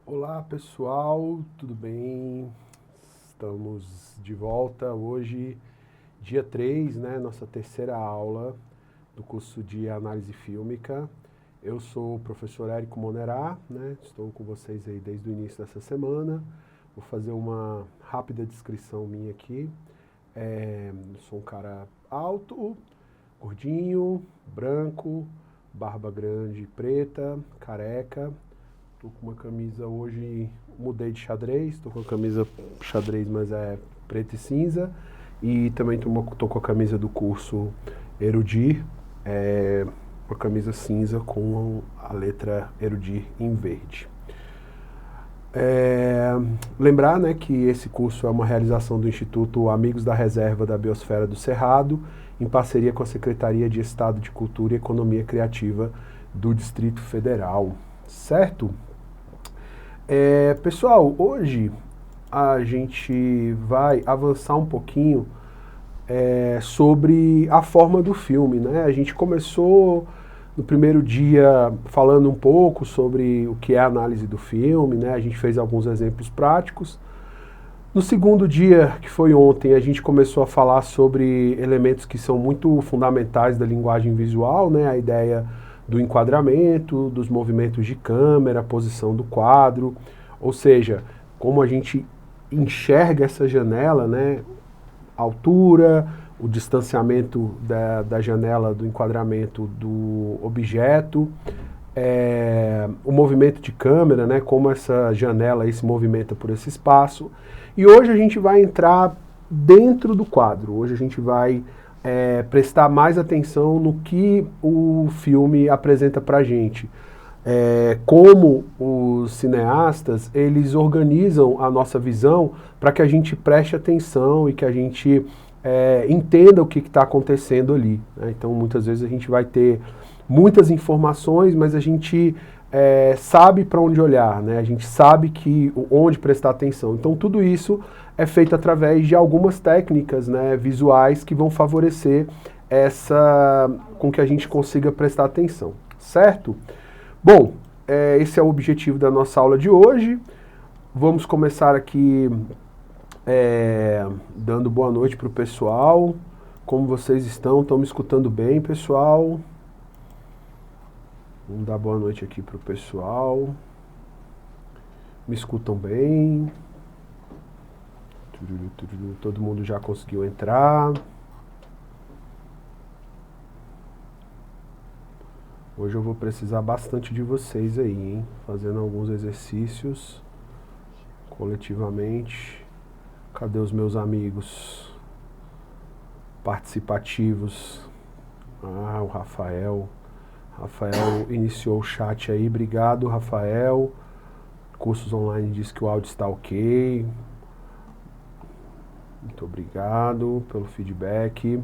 Olá pessoal, tudo bem? Estamos de volta hoje, dia 3, né? Nossa terceira aula do curso de análise fílmica. Eu sou o professor Érico Monerá, né? Estou com vocês aí desde o início dessa semana. Vou fazer uma rápida descrição minha aqui. Eu sou um cara alto, gordinho, branco, barba grande, preta, careca. Tô com uma camisa hoje, mudei de xadrez, tô com a camisa xadrez, mas é preta e cinza. E também tô com a camisa do curso Erudir, uma camisa cinza com a letra Erudir em verde. Lembrar, né, que esse curso é uma realização do Instituto Amigos da Reserva da Biosfera do Cerrado, em parceria com a Secretaria de Estado de Cultura e Economia Criativa do Distrito Federal, certo? Pessoal, hoje a gente vai avançar um pouquinho sobre a forma do filme, né? A gente começou no primeiro dia falando um pouco sobre o que é a análise do filme, né? A gente fez alguns exemplos práticos. No segundo dia, que foi ontem, a gente começou a falar sobre elementos que são muito fundamentais da linguagem visual, né? A ideia do enquadramento, dos movimentos de câmera, a posição do quadro, ou seja, como a gente enxerga essa janela, né? A altura, o distanciamento da janela do enquadramento do objeto, o movimento de câmera, né? Como essa janela aí se movimenta por esse espaço. E hoje a gente vai entrar dentro do quadro, hoje a gente vai prestar mais atenção no que o filme apresenta pra gente. Como os cineastas, eles organizam a nossa visão para que a gente preste atenção e que a gente entenda o que está acontecendo ali, né? Então, muitas vezes a gente vai ter muitas informações, mas a gente sabe para onde olhar, né? A gente sabe onde prestar atenção. Então, tudo isso é feito através de algumas técnicas, né, visuais que vão favorecer com que a gente consiga prestar atenção, certo? Bom, esse é o objetivo da nossa aula de hoje. Vamos começar aqui dando boa noite para o pessoal. Como vocês estão? Estão me escutando bem, pessoal? Vamos dar boa noite aqui para o pessoal. Me escutam bem? Todo mundo já conseguiu entrar. Hoje eu vou precisar bastante de vocês aí, hein? Fazendo alguns exercícios coletivamente. Cadê os meus amigos participativos? Ah, o Rafael. Rafael iniciou o chat aí. Obrigado, Rafael. Cursos online diz que o áudio está ok. Muito obrigado pelo feedback.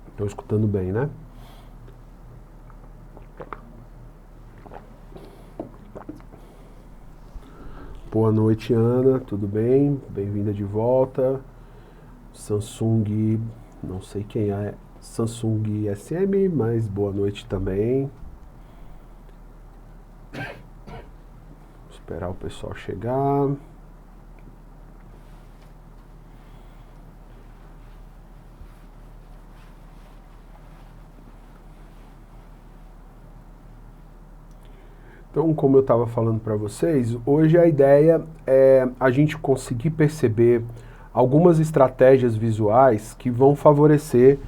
Estou escutando bem, né? Boa noite, Ana. Tudo bem? Bem-vinda de volta. Samsung, não sei quem é, Samsung SM, mas boa noite também. Vou esperar o pessoal chegar. Então, como eu estava falando para vocês, hoje a ideia é a gente conseguir perceber algumas estratégias visuais que vão favorecer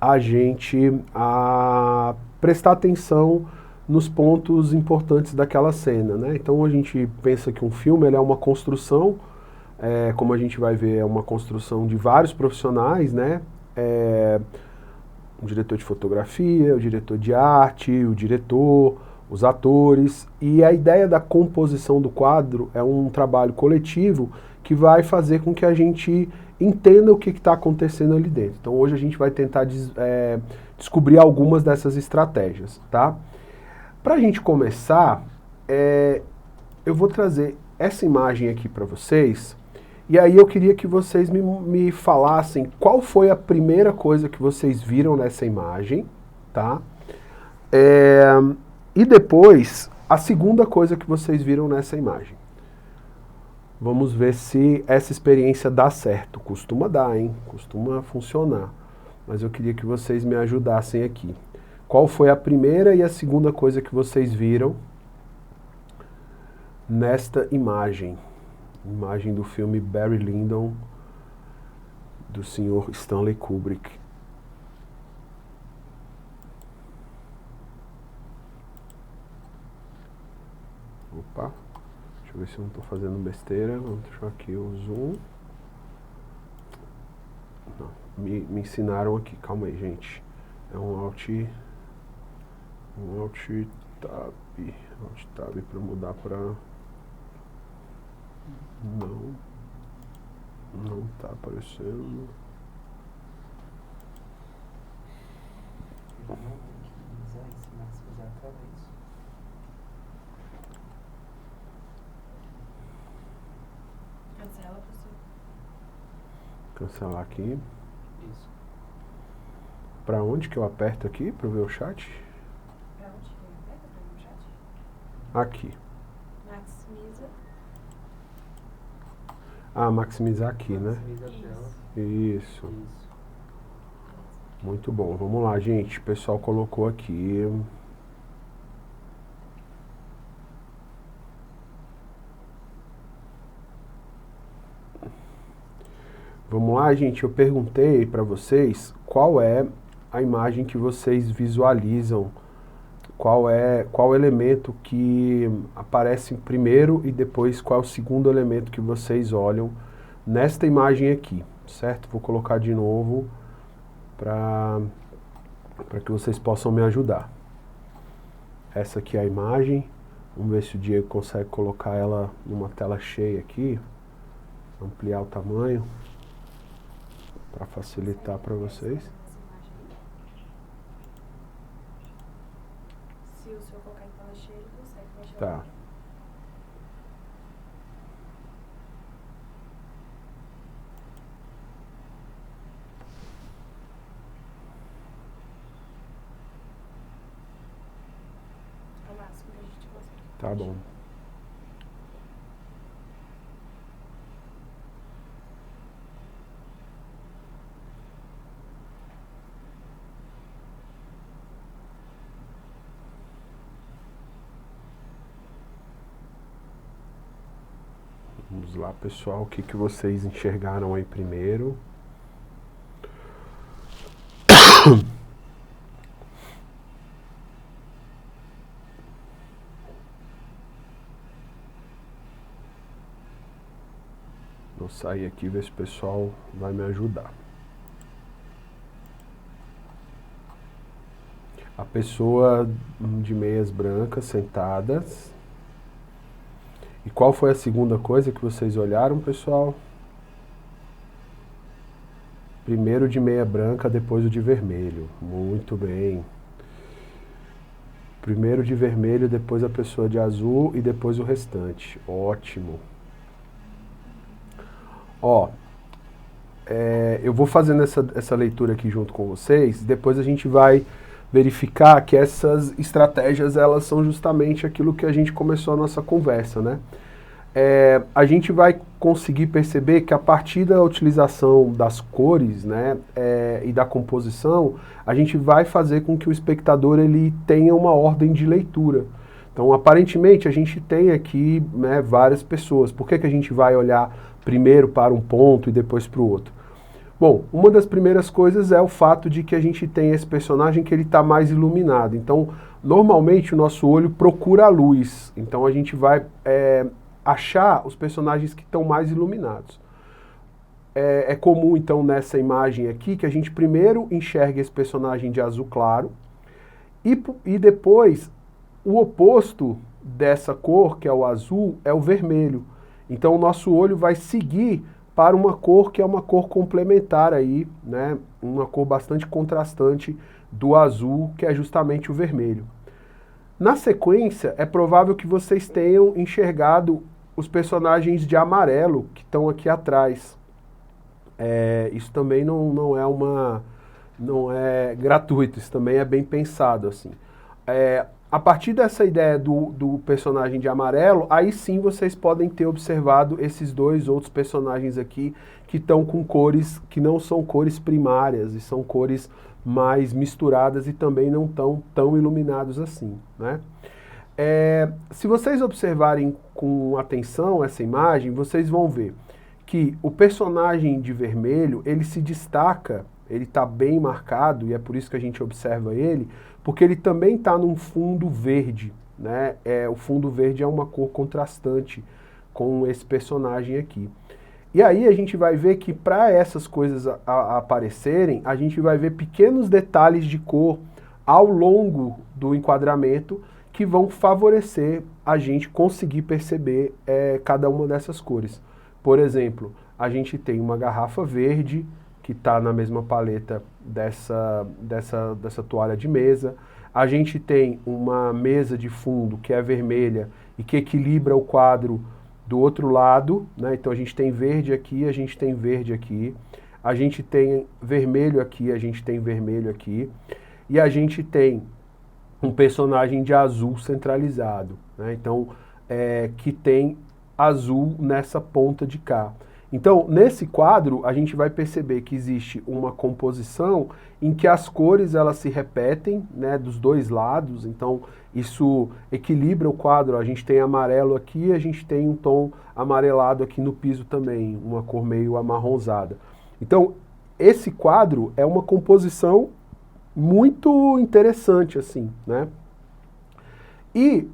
a gente a prestar atenção nos pontos importantes daquela cena, né? Então a gente pensa que um filme ele é uma construção, como a gente vai ver, é uma construção de vários profissionais, né? O diretor de fotografia, o diretor de arte, o diretor, os atores, e a ideia da composição do quadro é um trabalho coletivo que vai fazer com que a gente entenda o que está acontecendo ali dentro. Então hoje a gente vai tentar descobrir algumas dessas estratégias, tá? Para a gente começar, eu vou trazer essa imagem aqui para vocês, e aí eu queria que vocês me falassem qual foi a primeira coisa que vocês viram nessa imagem, tá? E depois, a segunda coisa que vocês viram nessa imagem. Vamos ver se essa experiência dá certo. Costuma dar, hein? Costuma funcionar. Mas eu queria que vocês me ajudassem aqui. Qual foi a primeira e a segunda coisa que vocês viram nesta imagem? Imagem do filme Barry Lyndon, do senhor Stanley Kubrick. Opa, deixa eu ver se eu não estou fazendo besteira. Vamos deixar aqui o zoom. Não, me ensinaram aqui, calma aí, gente. É um Alt Tab para mudar para... Não tá aparecendo. Cancela, professor. Cancelar aqui. Isso. Pra onde que eu aperto aqui para ver o chat? Pra onde que ele pega pra ver o chat? Aqui. Maximiza. Ah, maximizar aqui, né? Maximiza a tela. Isso. Isso. Muito bom. Vamos lá, gente. O pessoal colocou aqui. Vamos lá, gente. Eu perguntei para vocês qual é a imagem que vocês visualizam, qual elemento que aparece primeiro e depois qual é o segundo elemento que vocês olham nesta imagem aqui, certo? Vou colocar de novo para que vocês possam me ajudar. Essa aqui é a imagem. Vamos ver se o Diego consegue colocar ela numa tela cheia aqui, ampliar o tamanho para facilitar para vocês. Se o senhor colocar em tela cheia, ele consegue mexer. Tá. É o máximo que a gente consegue. Tá bom. Vamos lá, pessoal, o que vocês enxergaram aí primeiro? Vou sair aqui e ver se o pessoal vai me ajudar. A pessoa de meias brancas sentadas. E qual foi a segunda coisa que vocês olharam, pessoal? Primeiro de meia branca, depois o de vermelho. Muito bem. Primeiro de vermelho, depois a pessoa de azul e depois o restante. Ótimo. Ó, eu vou fazendo essa leitura aqui junto com vocês, depois a gente vai verificar que essas estratégias, elas são justamente aquilo que a gente começou a nossa conversa, né? A gente vai conseguir perceber que a partir da utilização das cores, né, e da composição, a gente vai fazer com que o espectador ele tenha uma ordem de leitura. Então, aparentemente, a gente tem aqui, né, várias pessoas. Por que a gente vai olhar primeiro para um ponto e depois para o outro? Bom, uma das primeiras coisas é o fato de que a gente tem esse personagem que ele está mais iluminado. Então, normalmente, o nosso olho procura a luz. Então, a gente vai achar os personagens que estão mais iluminados. É comum, então, nessa imagem aqui, que a gente primeiro enxergue esse personagem de azul claro e depois o oposto dessa cor, que é o azul, é o vermelho. Então o nosso olho vai seguir para uma cor que é uma cor complementar aí, né? Uma cor bastante contrastante do azul, que é justamente o vermelho. Na sequência, é provável que vocês tenham enxergado os personagens de amarelo que estão aqui atrás. Isso também não é gratuito, isso também é bem pensado, assim. A partir dessa ideia do personagem de amarelo, aí sim vocês podem ter observado esses dois outros personagens aqui que estão com cores que não são cores primárias e são cores mais misturadas e também não estão tão iluminados assim, né? Se vocês observarem com atenção essa imagem, vocês vão ver que o personagem de vermelho, ele se destaca, ele está bem marcado, e é por isso que a gente observa ele, porque ele também está num fundo verde, né? O fundo verde é uma cor contrastante com esse personagem aqui. E aí a gente vai ver que para essas coisas aparecerem, a gente vai ver pequenos detalhes de cor ao longo do enquadramento que vão favorecer a gente conseguir perceber cada uma dessas cores. Por exemplo, a gente tem uma garrafa verde que está na mesma paleta dessa toalha de mesa. A gente tem uma mesa de fundo que é vermelha e que equilibra o quadro do outro lado, né? Então a gente tem verde aqui, a gente tem verde aqui, a gente tem vermelho aqui, a gente tem vermelho aqui, e a gente tem um personagem de azul centralizado, né? Então, que tem azul nessa ponta de cá. Então, nesse quadro, a gente vai perceber que existe uma composição em que as cores elas se repetem, né, dos dois lados, então isso equilibra o quadro. A gente tem amarelo aqui, a gente tem um tom amarelado aqui no piso também, uma cor meio amarronzada. Então, esse quadro é uma composição muito interessante, assim, né? E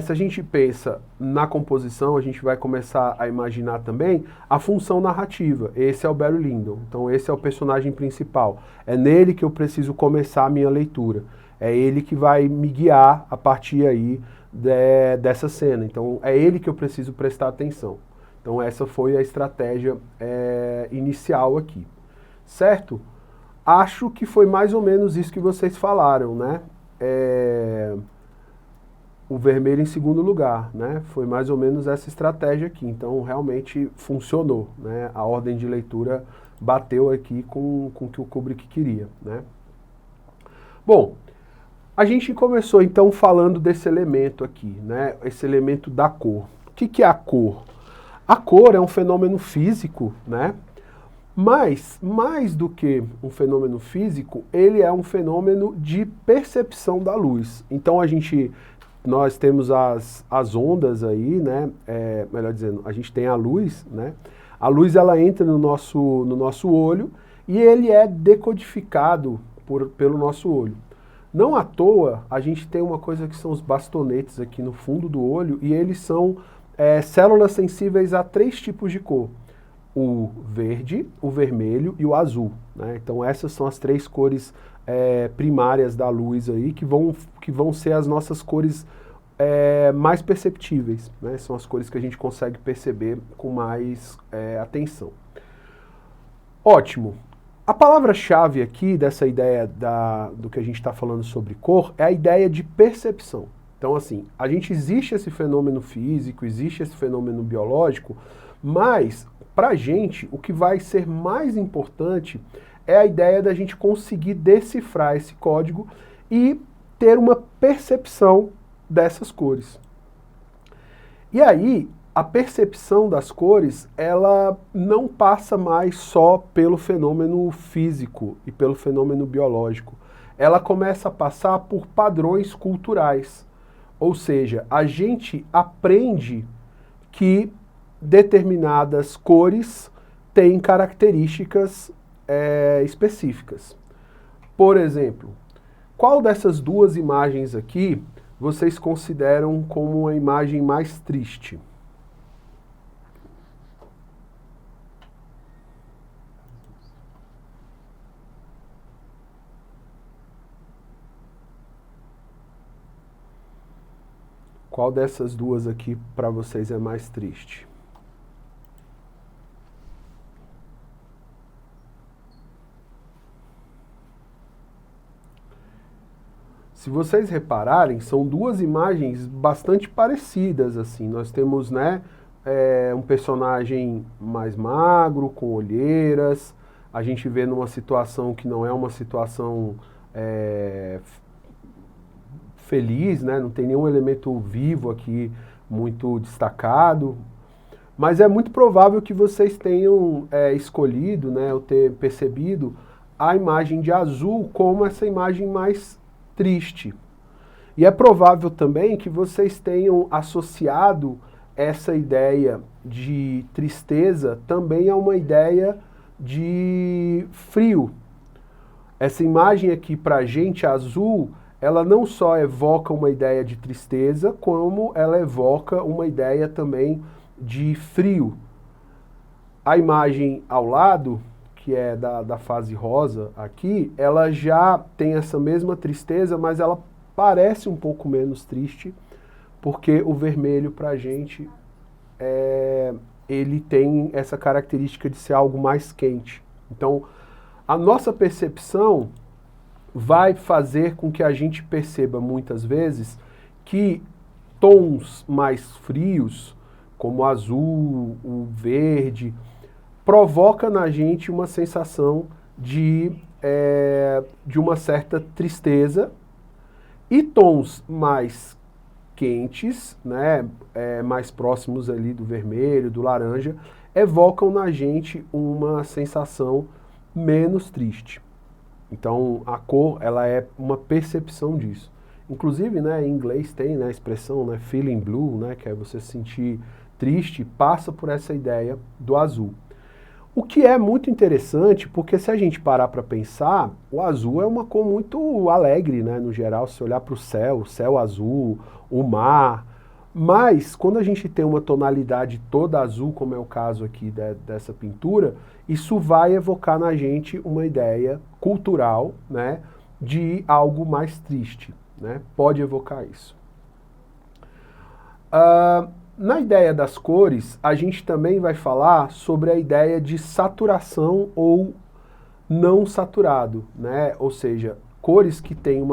se a gente pensa na composição, a gente vai começar a imaginar também a função narrativa. Esse é o Barry Lyndon, então esse é o personagem principal. É nele que eu preciso começar a minha leitura. É ele que vai me guiar a partir aí dessa cena. Então é ele que eu preciso prestar atenção. Então essa foi a estratégia inicial aqui, certo? Acho que foi mais ou menos isso que vocês falaram, né? O vermelho em segundo lugar, né? Foi mais ou menos essa estratégia aqui. Então realmente funcionou, né? A ordem de leitura bateu aqui com o que o Kubrick queria, né? Bom, a gente começou então falando desse elemento aqui, né? Esse elemento da cor. O que é a cor? A cor é um fenômeno físico, né? Mas, mais do que um fenômeno físico, ele é um fenômeno de percepção da luz. Então nós temos as ondas aí, né? Melhor dizendo, a gente tem a luz, né? A luz ela entra no nosso olho e ele é decodificado pelo nosso olho. Não à toa, a gente tem uma coisa que são os bastonetes aqui no fundo do olho e eles são células sensíveis a 3 tipos de cor. O verde, o vermelho e o azul, né? Então essas são as 3 cores primárias da luz aí que vão ser as nossas cores mais perceptíveis, né? São as cores que a gente consegue perceber com mais atenção. Ótimo. A palavra-chave aqui dessa ideia do que a gente está falando sobre cor é a ideia de percepção. Então assim, existe esse fenômeno físico, existe esse fenômeno biológico, mas para a gente, o que vai ser mais importante é a ideia da gente conseguir decifrar esse código e ter uma percepção dessas cores. E aí, a percepção das cores, ela não passa mais só pelo fenômeno físico e pelo fenômeno biológico. Ela começa a passar por padrões culturais. Ou seja, a gente aprende que determinadas cores têm características específicas. Por exemplo, qual dessas duas imagens aqui vocês consideram como a imagem mais triste? Qual dessas duas aqui para vocês é mais triste? Se vocês repararem, são duas imagens bastante parecidas, assim. Nós temos, né, um personagem mais magro, com olheiras. A gente vê numa situação que não é uma situação feliz, né? Não tem nenhum elemento vivo aqui muito destacado. Mas é muito provável que vocês tenham escolhido, né, ou ter percebido a imagem de azul como essa imagem mais triste. E é provável também que vocês tenham associado essa ideia de tristeza também a uma ideia de frio. Essa imagem aqui pra gente, azul, ela não só evoca uma ideia de tristeza, como ela evoca uma ideia também de frio. A imagem ao lado, que é da fase rosa aqui, ela já tem essa mesma tristeza, mas ela parece um pouco menos triste, porque o vermelho pra gente, ele tem essa característica de ser algo mais quente. Então, a nossa percepção vai fazer com que a gente perceba muitas vezes que tons mais frios, como o azul, o verde, provoca na gente uma sensação de uma certa tristeza, e tons mais quentes, né, mais próximos ali do vermelho, do laranja, evocam na gente uma sensação menos triste. Então a cor, ela é uma percepção disso. Inclusive, né, em inglês tem, né, a expressão, né, feeling blue, né, que é você se sentir triste, passa por essa ideia do azul. O que é muito interessante, porque se a gente parar para pensar, o azul é uma cor muito alegre, né, no geral, se olhar para o céu azul, o mar. Mas, quando a gente tem uma tonalidade toda azul, como é o caso aqui dessa pintura, isso vai evocar na gente uma ideia cultural, né, de algo mais triste, né? Pode evocar isso. Na ideia das cores, a gente também vai falar sobre a ideia de saturação ou não saturado, né? Ou seja, cores que têm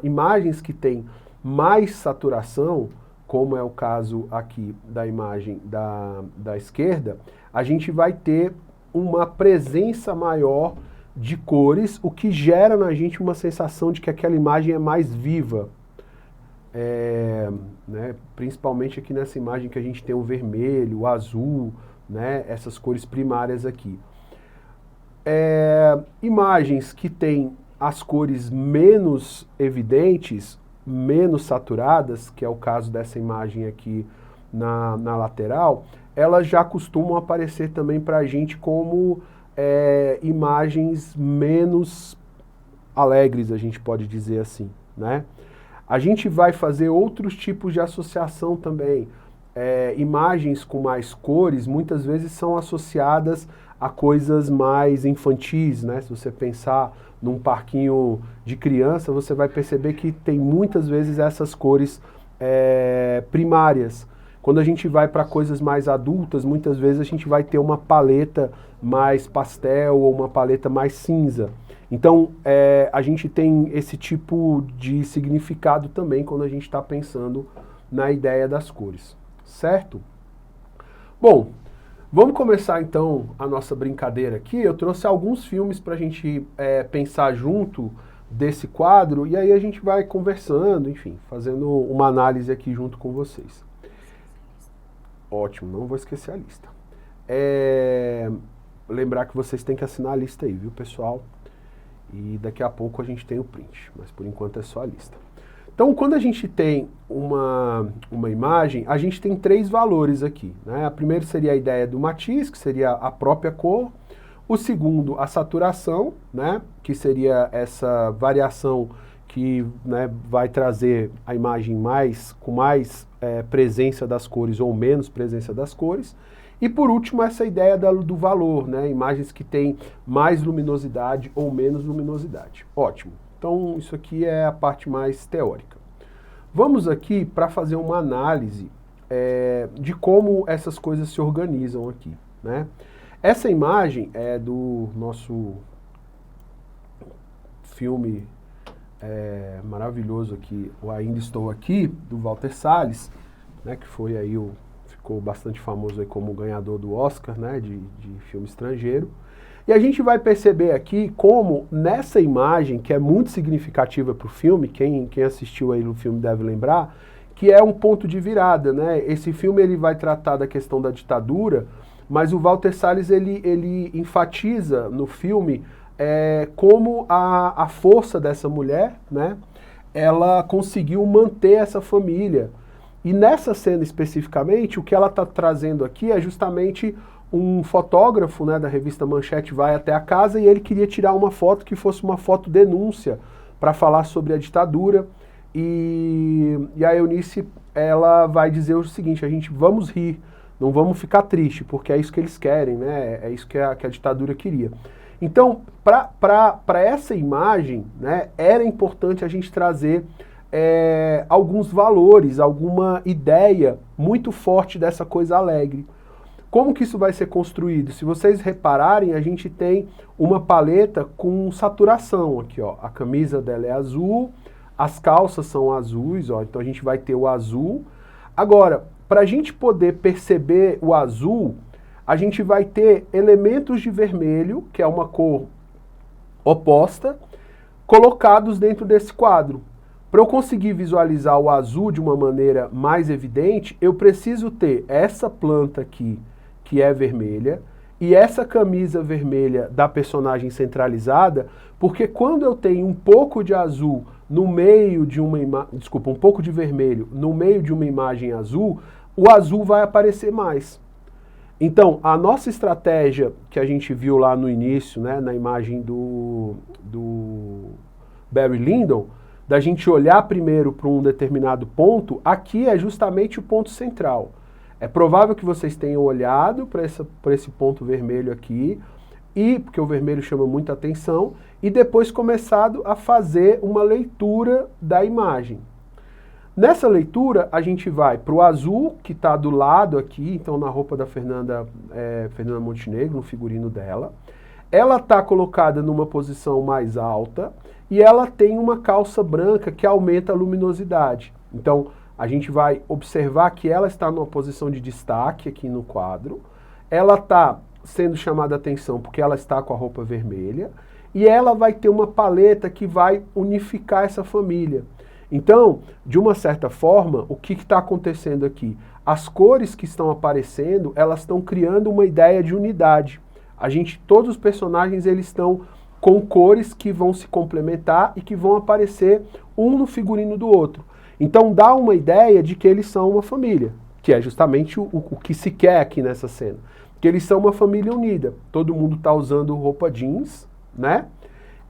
imagens que têm mais saturação, como é o caso aqui da imagem da esquerda, a gente vai ter uma presença maior de cores, o que gera na gente uma sensação de que aquela imagem é mais viva. Né, principalmente aqui nessa imagem que a gente tem o vermelho, o azul, né, essas cores primárias aqui. Imagens que têm as cores menos evidentes, menos saturadas, que é o caso dessa imagem aqui na lateral, elas já costumam aparecer também para a gente como imagens menos alegres, a gente pode dizer assim, né? A gente vai fazer outros tipos de associação também. Imagens com mais cores muitas vezes são associadas a coisas mais infantis, né? Se você pensar num parquinho de criança, você vai perceber que tem muitas vezes essas cores primárias. Quando a gente vai para coisas mais adultas, muitas vezes a gente vai ter uma paleta mais pastel ou uma paleta mais cinza. Então, a gente tem esse tipo de significado também quando a gente está pensando na ideia das cores, certo? Bom, vamos começar então a nossa brincadeira aqui. Eu trouxe alguns filmes para a gente pensar junto desse quadro e aí a gente vai conversando, enfim, fazendo uma análise aqui junto com vocês. Ótimo, não vou esquecer a lista. Lembrar que vocês têm que assinar a lista aí, viu, pessoal? E daqui a pouco a gente tem o print, mas por enquanto é só a lista. Então, quando a gente tem uma imagem, a gente tem três valores aqui, né? A primeira seria a ideia do matiz, que seria a própria cor. O segundo, a saturação, né? Que seria essa variação que, né, vai trazer a imagem com mais presença das cores ou menos presença das cores. E por último, essa ideia do valor, né? Imagens que têm mais luminosidade ou menos luminosidade. Ótimo. Então, isso aqui é a parte mais teórica. Vamos aqui para fazer uma análise de como essas coisas se organizam aqui, né? Essa imagem é do nosso filme maravilhoso aqui, o Ainda Estou Aqui, do Walter Salles, né, que foi aí ficou bastante famoso aí como ganhador do Oscar, né, de filme estrangeiro. E a gente vai perceber aqui como nessa imagem, que é muito significativa para o filme, quem assistiu aí no filme deve lembrar, que é um ponto de virada, né? Esse filme ele vai tratar da questão da ditadura, mas o Walter Salles ele enfatiza no filme como a força dessa mulher, né? Ela conseguiu manter essa família. E nessa cena especificamente, o que ela está trazendo aqui é justamente um fotógrafo, né, da revista Manchete vai até a casa e ele queria tirar uma foto que fosse uma foto denúncia para falar sobre a ditadura. E a Eunice, ela vai dizer o seguinte: a gente vamos rir, não vamos ficar triste, porque é isso que eles querem, né? É isso que a ditadura queria. Então, para essa imagem, né, era importante a gente trazer alguns valores, alguma ideia muito forte dessa coisa alegre. Como que isso vai ser construído? Se vocês repararem, a gente tem uma paleta com saturação aqui, ó. A camisa dela é azul, as calças são azuis, ó. Então a gente vai ter o azul. Agora, para a gente poder perceber o azul, a gente vai ter elementos de vermelho, que é uma cor oposta, colocados dentro desse quadro. Para eu conseguir visualizar o azul de uma maneira mais evidente, eu preciso ter essa planta aqui, que é vermelha, e essa camisa vermelha da personagem centralizada, porque quando eu tenho um pouco de azul no meio de uma imagem, desculpa, um pouco de vermelho no meio de uma imagem azul, o azul vai aparecer mais. Então, a nossa estratégia que a gente viu lá no início, né, na imagem do Barry Lyndon, da gente olhar primeiro para um determinado ponto, aqui é justamente o ponto central. É provável que vocês tenham olhado para esse ponto vermelho aqui, porque o vermelho chama muita atenção, e depois começado a fazer uma leitura da imagem. Nessa leitura, a gente vai para o azul, que está do lado aqui, então na roupa da Fernanda Montenegro, no figurino dela. Ela está colocada numa posição mais alta e ela tem uma calça branca que aumenta a luminosidade. Então, a gente vai observar que ela está numa posição de destaque aqui no quadro. Ela está sendo chamada a atenção porque ela está com a roupa vermelha. E ela vai ter uma paleta que vai unificar essa família. Então, de uma certa forma, o que está acontecendo aqui? As cores que estão aparecendo, elas estão criando uma ideia de unidade. Todos os personagens, eles estão com cores que vão se complementar e que vão aparecer um no figurino do outro. Então dá uma ideia de que eles são uma família, que é justamente o que se quer aqui nessa cena. Que eles são uma família unida. Todo mundo está usando roupa jeans, né?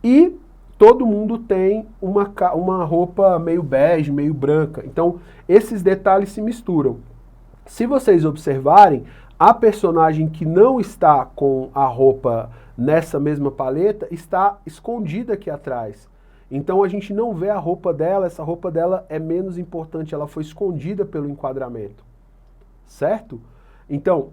E todo mundo tem uma roupa meio bege, meio branca. Então esses detalhes se misturam. Se vocês observarem, a personagem que não está com a roupa nessa mesma paleta está escondida aqui atrás. Então a gente não vê a roupa dela, essa roupa dela é menos importante, ela foi escondida pelo enquadramento, certo? Então,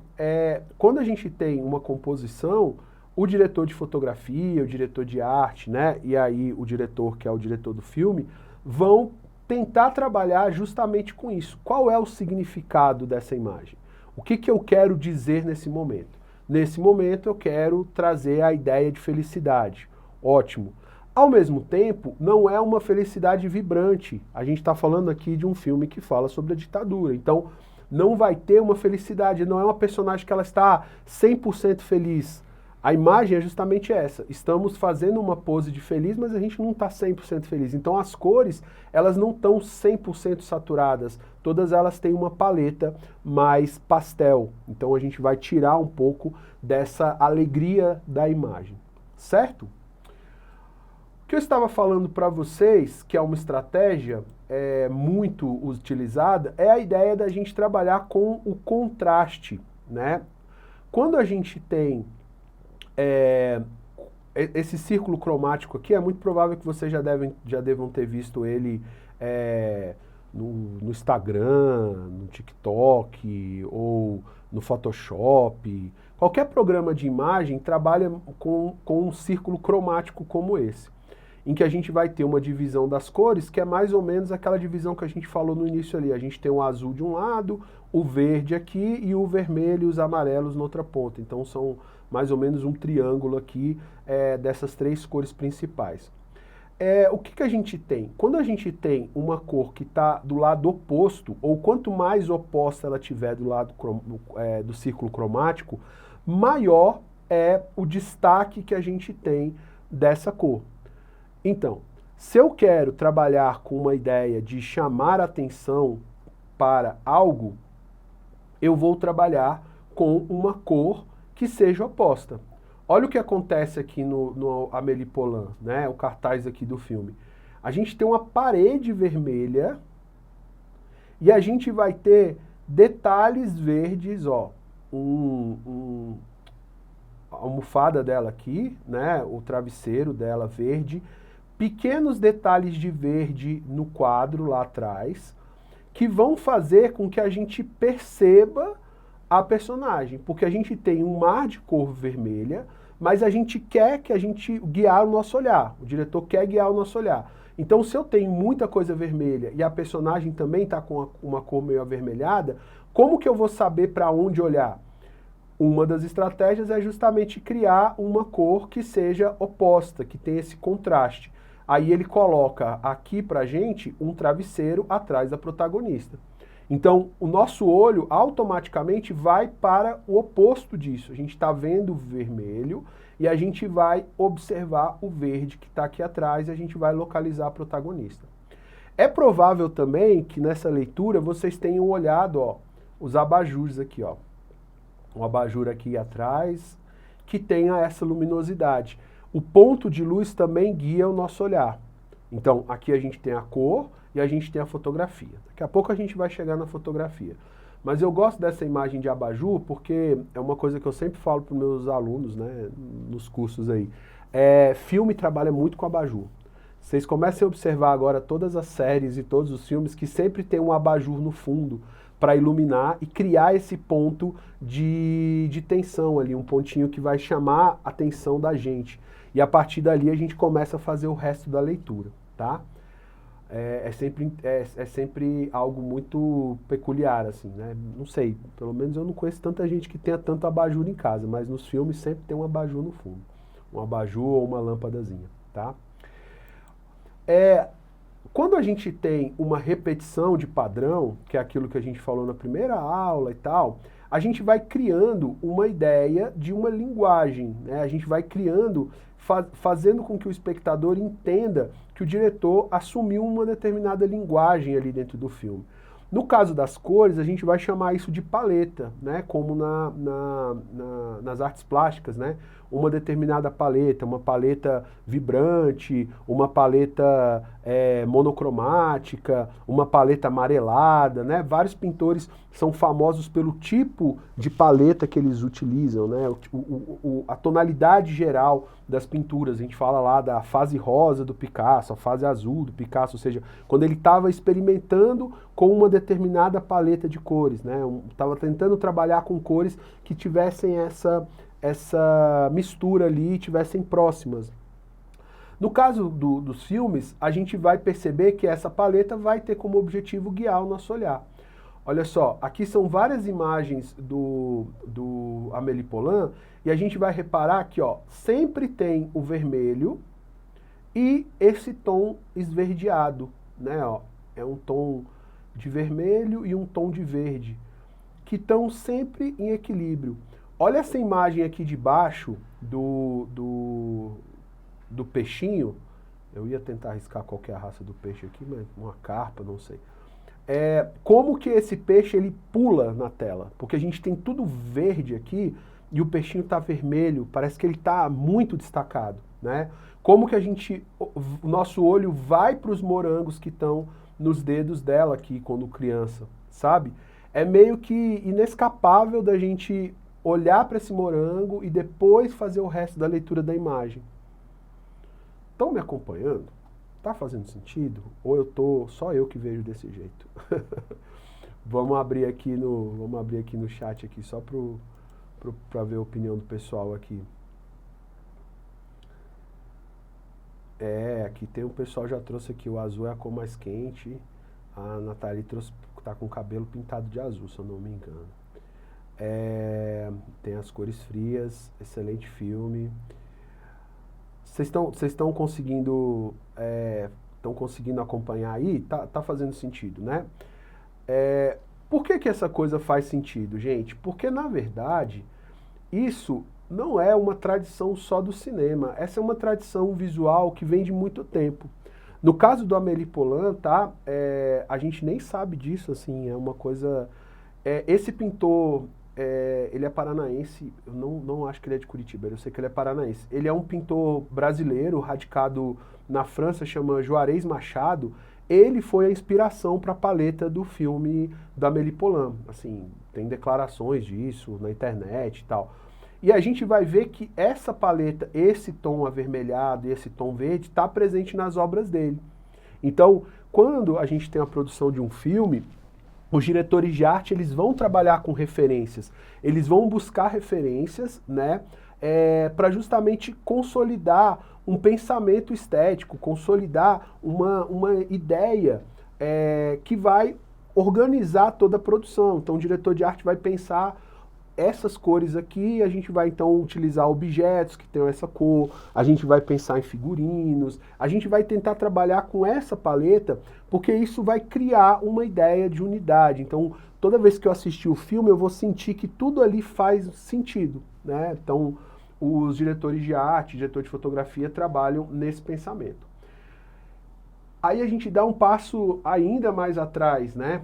quando a gente tem uma composição, o diretor de fotografia, o diretor de arte, né, e aí o diretor, que é o diretor do filme, vão tentar trabalhar justamente com isso. Qual é o significado dessa imagem? O que eu quero dizer nesse momento? Nesse momento eu quero trazer a ideia de felicidade. Ótimo. Ao mesmo tempo, não é uma felicidade vibrante. A gente está falando aqui de um filme que fala sobre a ditadura. Então, não vai ter uma felicidade, não é uma personagem que ela está 100% feliz. A imagem é justamente essa. Estamos fazendo uma pose de feliz, mas a gente não está 100% feliz. Então, as cores, elas não estão 100% saturadas. Todas elas têm uma paleta mais pastel. Então, a gente vai tirar um pouco dessa alegria da imagem. Certo? O que eu estava falando para vocês, que é uma estratégia muito utilizada, é a ideia da gente trabalhar com o contraste, né? Quando a gente tem esse círculo cromático aqui, é muito provável que vocês já devam ter visto ele no Instagram, no TikTok ou no Photoshop. Qualquer programa de imagem trabalha com um círculo cromático como esse, em que a gente vai ter uma divisão das cores, que é mais ou menos aquela divisão que a gente falou no início ali. A gente tem o azul de um lado, o verde aqui e o vermelho e os amarelos na outra ponta. Então são mais ou menos um triângulo aqui dessas três cores principais. O que a gente tem? Quando a gente tem uma cor que está do lado oposto, ou quanto mais oposta ela tiver do lado do círculo cromático, maior é o destaque que a gente tem dessa cor. Então, se eu quero trabalhar com uma ideia de chamar atenção para algo, eu vou trabalhar com uma cor que seja oposta. Olha o que acontece aqui no Amélie Poulain, né? O cartaz aqui do filme. A gente tem uma parede vermelha e a gente vai ter detalhes verdes, ó. A almofada dela aqui, né? O travesseiro dela verde. Pequenos detalhes de verde no quadro lá atrás, que vão fazer com que a gente perceba a personagem, porque a gente tem um mar de cor vermelha, mas a gente quer guiar o nosso olhar, o diretor quer guiar o nosso olhar. Então, se eu tenho muita coisa vermelha e a personagem também está com uma cor meio avermelhada, como que eu vou saber para onde olhar? Uma das estratégias é justamente criar uma cor que seja oposta, que tenha esse contraste. Aí ele coloca aqui pra gente um travesseiro atrás da protagonista. Então, o nosso olho automaticamente vai para o oposto disso. A gente está vendo o vermelho e a gente vai observar o verde que está aqui atrás e a gente vai localizar a protagonista. É provável também que nessa leitura vocês tenham olhado, ó, os abajures aqui, ó. Um abajur aqui atrás que tenha essa luminosidade. O ponto de luz também guia o nosso olhar. Então, aqui a gente tem a cor e a gente tem a fotografia. Daqui a pouco a gente vai chegar na fotografia. Mas eu gosto dessa imagem de abajur porque é uma coisa que eu sempre falo para os meus alunos, né, nos cursos aí. Filme trabalha muito com abajur. Vocês comecem a observar agora todas as séries e todos os filmes que sempre tem um abajur no fundo para iluminar e criar esse ponto de tensão ali, um pontinho que vai chamar a atenção da gente. E a partir dali a gente começa a fazer o resto da leitura, tá? É sempre algo muito peculiar, assim, né? Não sei, pelo menos eu não conheço tanta gente que tenha tanto abajur em casa, mas nos filmes sempre tem um abajur no fundo. Um abajur ou uma lâmpadazinha, tá? Quando a gente tem uma repetição de padrão, que é aquilo que a gente falou na primeira aula e tal, a gente vai criando uma ideia de uma linguagem, né? A gente vai criando, fazendo com que o espectador entenda que o diretor assumiu uma determinada linguagem ali dentro do filme. No caso das cores, a gente vai chamar isso de paleta, né? Como nas artes plásticas, né? Uma determinada paleta, uma paleta vibrante, uma paleta monocromática, uma paleta amarelada, né? Vários pintores são famosos pelo tipo de paleta que eles utilizam, né? A tonalidade geral das pinturas. A gente fala lá da fase rosa do Picasso, a fase azul do Picasso, ou seja, quando ele estava experimentando com uma determinada paleta de cores, né? Estava tentando trabalhar com cores que tivessem essa mistura ali, tivessem próximas. No caso dos filmes, a gente vai perceber que essa paleta vai ter como objetivo guiar o nosso olhar. Olha só, aqui são várias imagens do Amélie Poulain e a gente vai reparar que, ó, sempre tem o vermelho e esse tom esverdeado, né? Ó, é um tom de vermelho e um tom de verde, que estão sempre em equilíbrio. Olha essa imagem aqui de baixo do peixinho. Eu ia tentar arriscar qual que é a raça do peixe aqui, mas uma carpa, não sei. Como que esse peixe ele pula na tela? Porque a gente tem tudo verde aqui e o peixinho está vermelho, parece que ele está muito destacado, né? Como que o nosso olho vai para os morangos que estão nos dedos dela aqui quando criança, sabe? É meio que inescapável da gente olhar para esse morango e depois fazer o resto da leitura da imagem. Estão me acompanhando? Tá fazendo sentido? Ou só eu que vejo desse jeito? Vamos abrir aqui no chat aqui, só para ver a opinião do pessoal aqui. Aqui tem um pessoal já trouxe aqui, o azul é a cor mais quente. A Nathalie tá com o cabelo pintado de azul, se eu não me engano. Tem as cores frias, excelente filme. Vocês estão conseguindo acompanhar aí? Tá fazendo sentido, né? Por que essa coisa faz sentido, gente? Porque, na verdade, isso não é uma tradição só do cinema. Essa é uma tradição visual que vem de muito tempo. No caso do Amélie Poulain, tá? A gente nem sabe disso, assim, é uma coisa... esse pintor, ele é paranaense, eu não acho que ele é de Curitiba, eu sei que ele é paranaense. Ele é um pintor brasileiro, radicado na França, chama Juarez Machado. Ele foi a inspiração para a paleta do filme da Amélie Poulain. Assim, tem declarações disso na internet e tal. E a gente vai ver que essa paleta, esse tom avermelhado e esse tom verde, está presente nas obras dele. Então, quando a gente tem a produção de um filme, os diretores de arte, eles vão trabalhar com referências. Eles vão buscar referências, né, para justamente consolidar um pensamento estético, consolidar uma ideia que vai organizar toda a produção. Então, o diretor de arte vai pensar essas cores aqui, a gente vai então utilizar objetos que tenham essa cor, a gente vai pensar em figurinos, a gente vai tentar trabalhar com essa paleta, porque isso vai criar uma ideia de unidade. Então, toda vez que eu assistir o filme, eu vou sentir que tudo ali faz sentido, né? Então, os diretores de arte, diretor de fotografia trabalham nesse pensamento. Aí a gente dá um passo ainda mais atrás, né?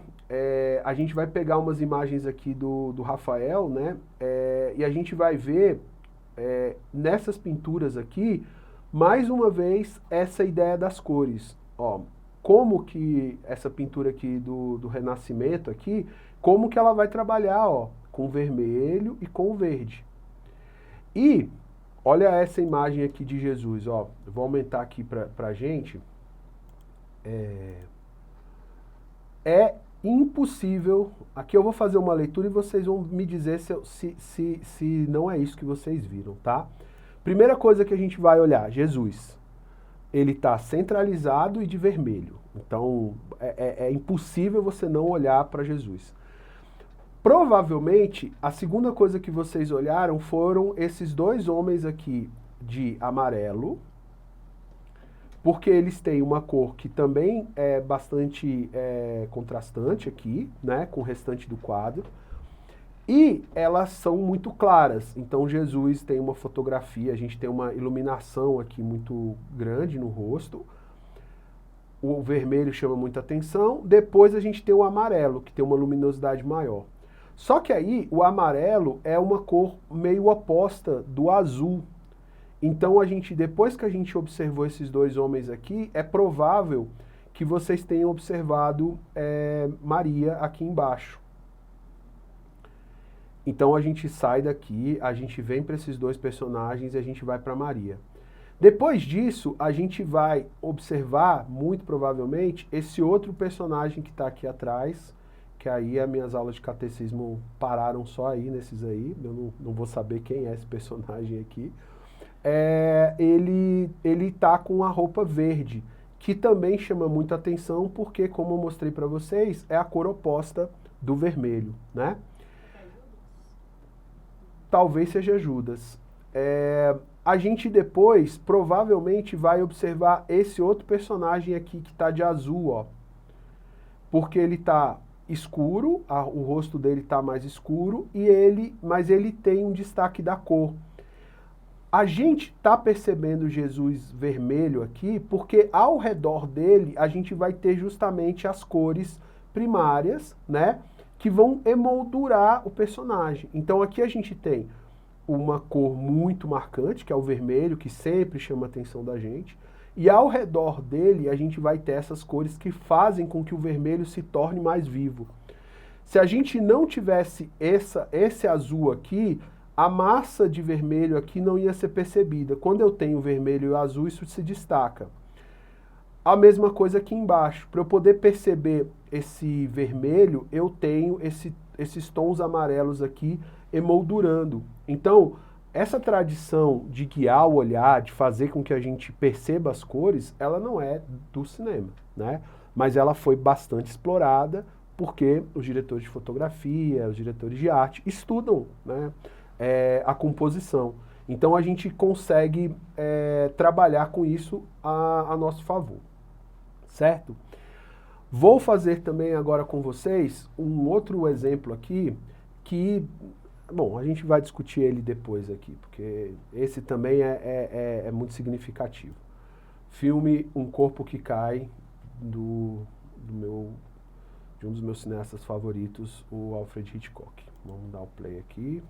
A gente vai pegar umas imagens aqui do Rafael, né? E a gente vai ver nessas pinturas aqui, mais uma vez, essa ideia das cores. Ó, como que essa pintura aqui do Renascimento aqui, como que ela vai trabalhar, ó, com o vermelho e com o verde. E olha essa imagem aqui de Jesus, ó. Eu vou aumentar aqui pra gente. É impossível, aqui eu vou fazer uma leitura e vocês vão me dizer se não é isso que vocês viram, tá? Primeira coisa que a gente vai olhar, Jesus. Ele está centralizado e de vermelho. Então, é impossível você não olhar para Jesus. Provavelmente, a segunda coisa que vocês olharam foram esses dois homens aqui de amarelo, porque eles têm uma cor que também é bastante contrastante aqui, né, com o restante do quadro, e elas são muito claras. Então Jesus tem uma fotografia, a gente tem uma iluminação aqui muito grande no rosto, o vermelho chama muita atenção, depois a gente tem o amarelo, que tem uma luminosidade maior. Só que aí o amarelo é uma cor meio oposta do azul. Então, depois que a gente observou esses dois homens aqui, é provável que vocês tenham observado Maria aqui embaixo. Então, a gente sai daqui, a gente vem para esses dois personagens e a gente vai para Maria. Depois disso, a gente vai observar, muito provavelmente, esse outro personagem que está aqui atrás, que aí as minhas aulas de catecismo pararam só aí, nesses aí, eu não vou saber quem é esse personagem aqui. Ele tá com a roupa verde, que também chama muita atenção, porque, como eu mostrei para vocês, é a cor oposta do vermelho, né? Talvez seja Judas. A gente depois, provavelmente, vai observar esse outro personagem aqui, que tá de azul, ó. Porque ele tá escuro, o rosto dele tá mais escuro, mas ele tem um destaque da cor. A gente está percebendo Jesus vermelho aqui porque ao redor dele a gente vai ter justamente as cores primárias, né, que vão emoldurar o personagem. Então aqui a gente tem uma cor muito marcante, que é o vermelho, que sempre chama a atenção da gente, e ao redor dele a gente vai ter essas cores que fazem com que o vermelho se torne mais vivo. Se a gente não tivesse esse azul aqui, a massa de vermelho aqui não ia ser percebida. Quando eu tenho vermelho e azul, isso se destaca. A mesma coisa aqui embaixo. Para eu poder perceber esse vermelho, eu tenho esses tons amarelos aqui emoldurando. Então, essa tradição de guiar o olhar, de fazer com que a gente perceba as cores, ela não é do cinema, né? Mas ela foi bastante explorada porque os diretores de fotografia, os diretores de arte estudam, né, a composição. Então a gente consegue trabalhar com isso a nosso favor, certo? Vou fazer também agora com vocês um outro exemplo aqui que, bom, a gente vai discutir ele depois aqui, porque esse também é muito significativo. Filme Um Corpo que Cai, de um dos meus cineastas favoritos, o Alfred Hitchcock. Vamos dar o play aqui.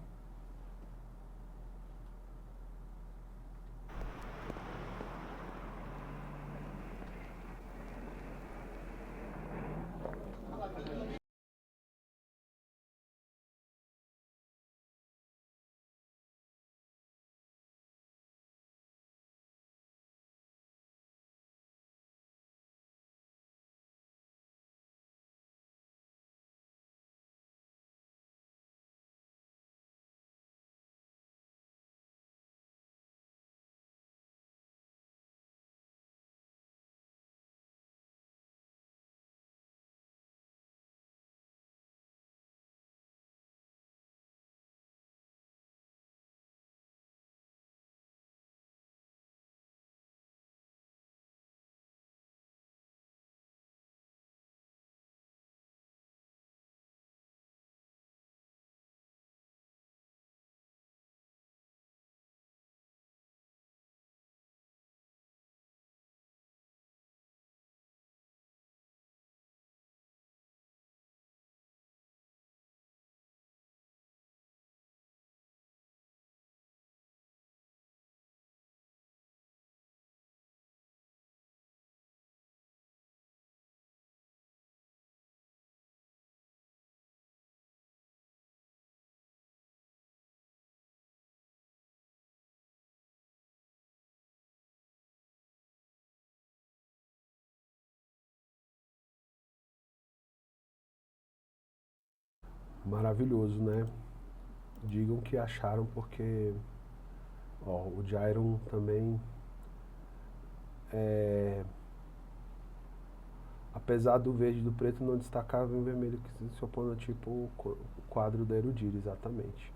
Maravilhoso, né? Digam que acharam porque o Jairon também apesar do verde e do preto não destacava em vermelho que se opõe tipo o quadro da Erudira, exatamente.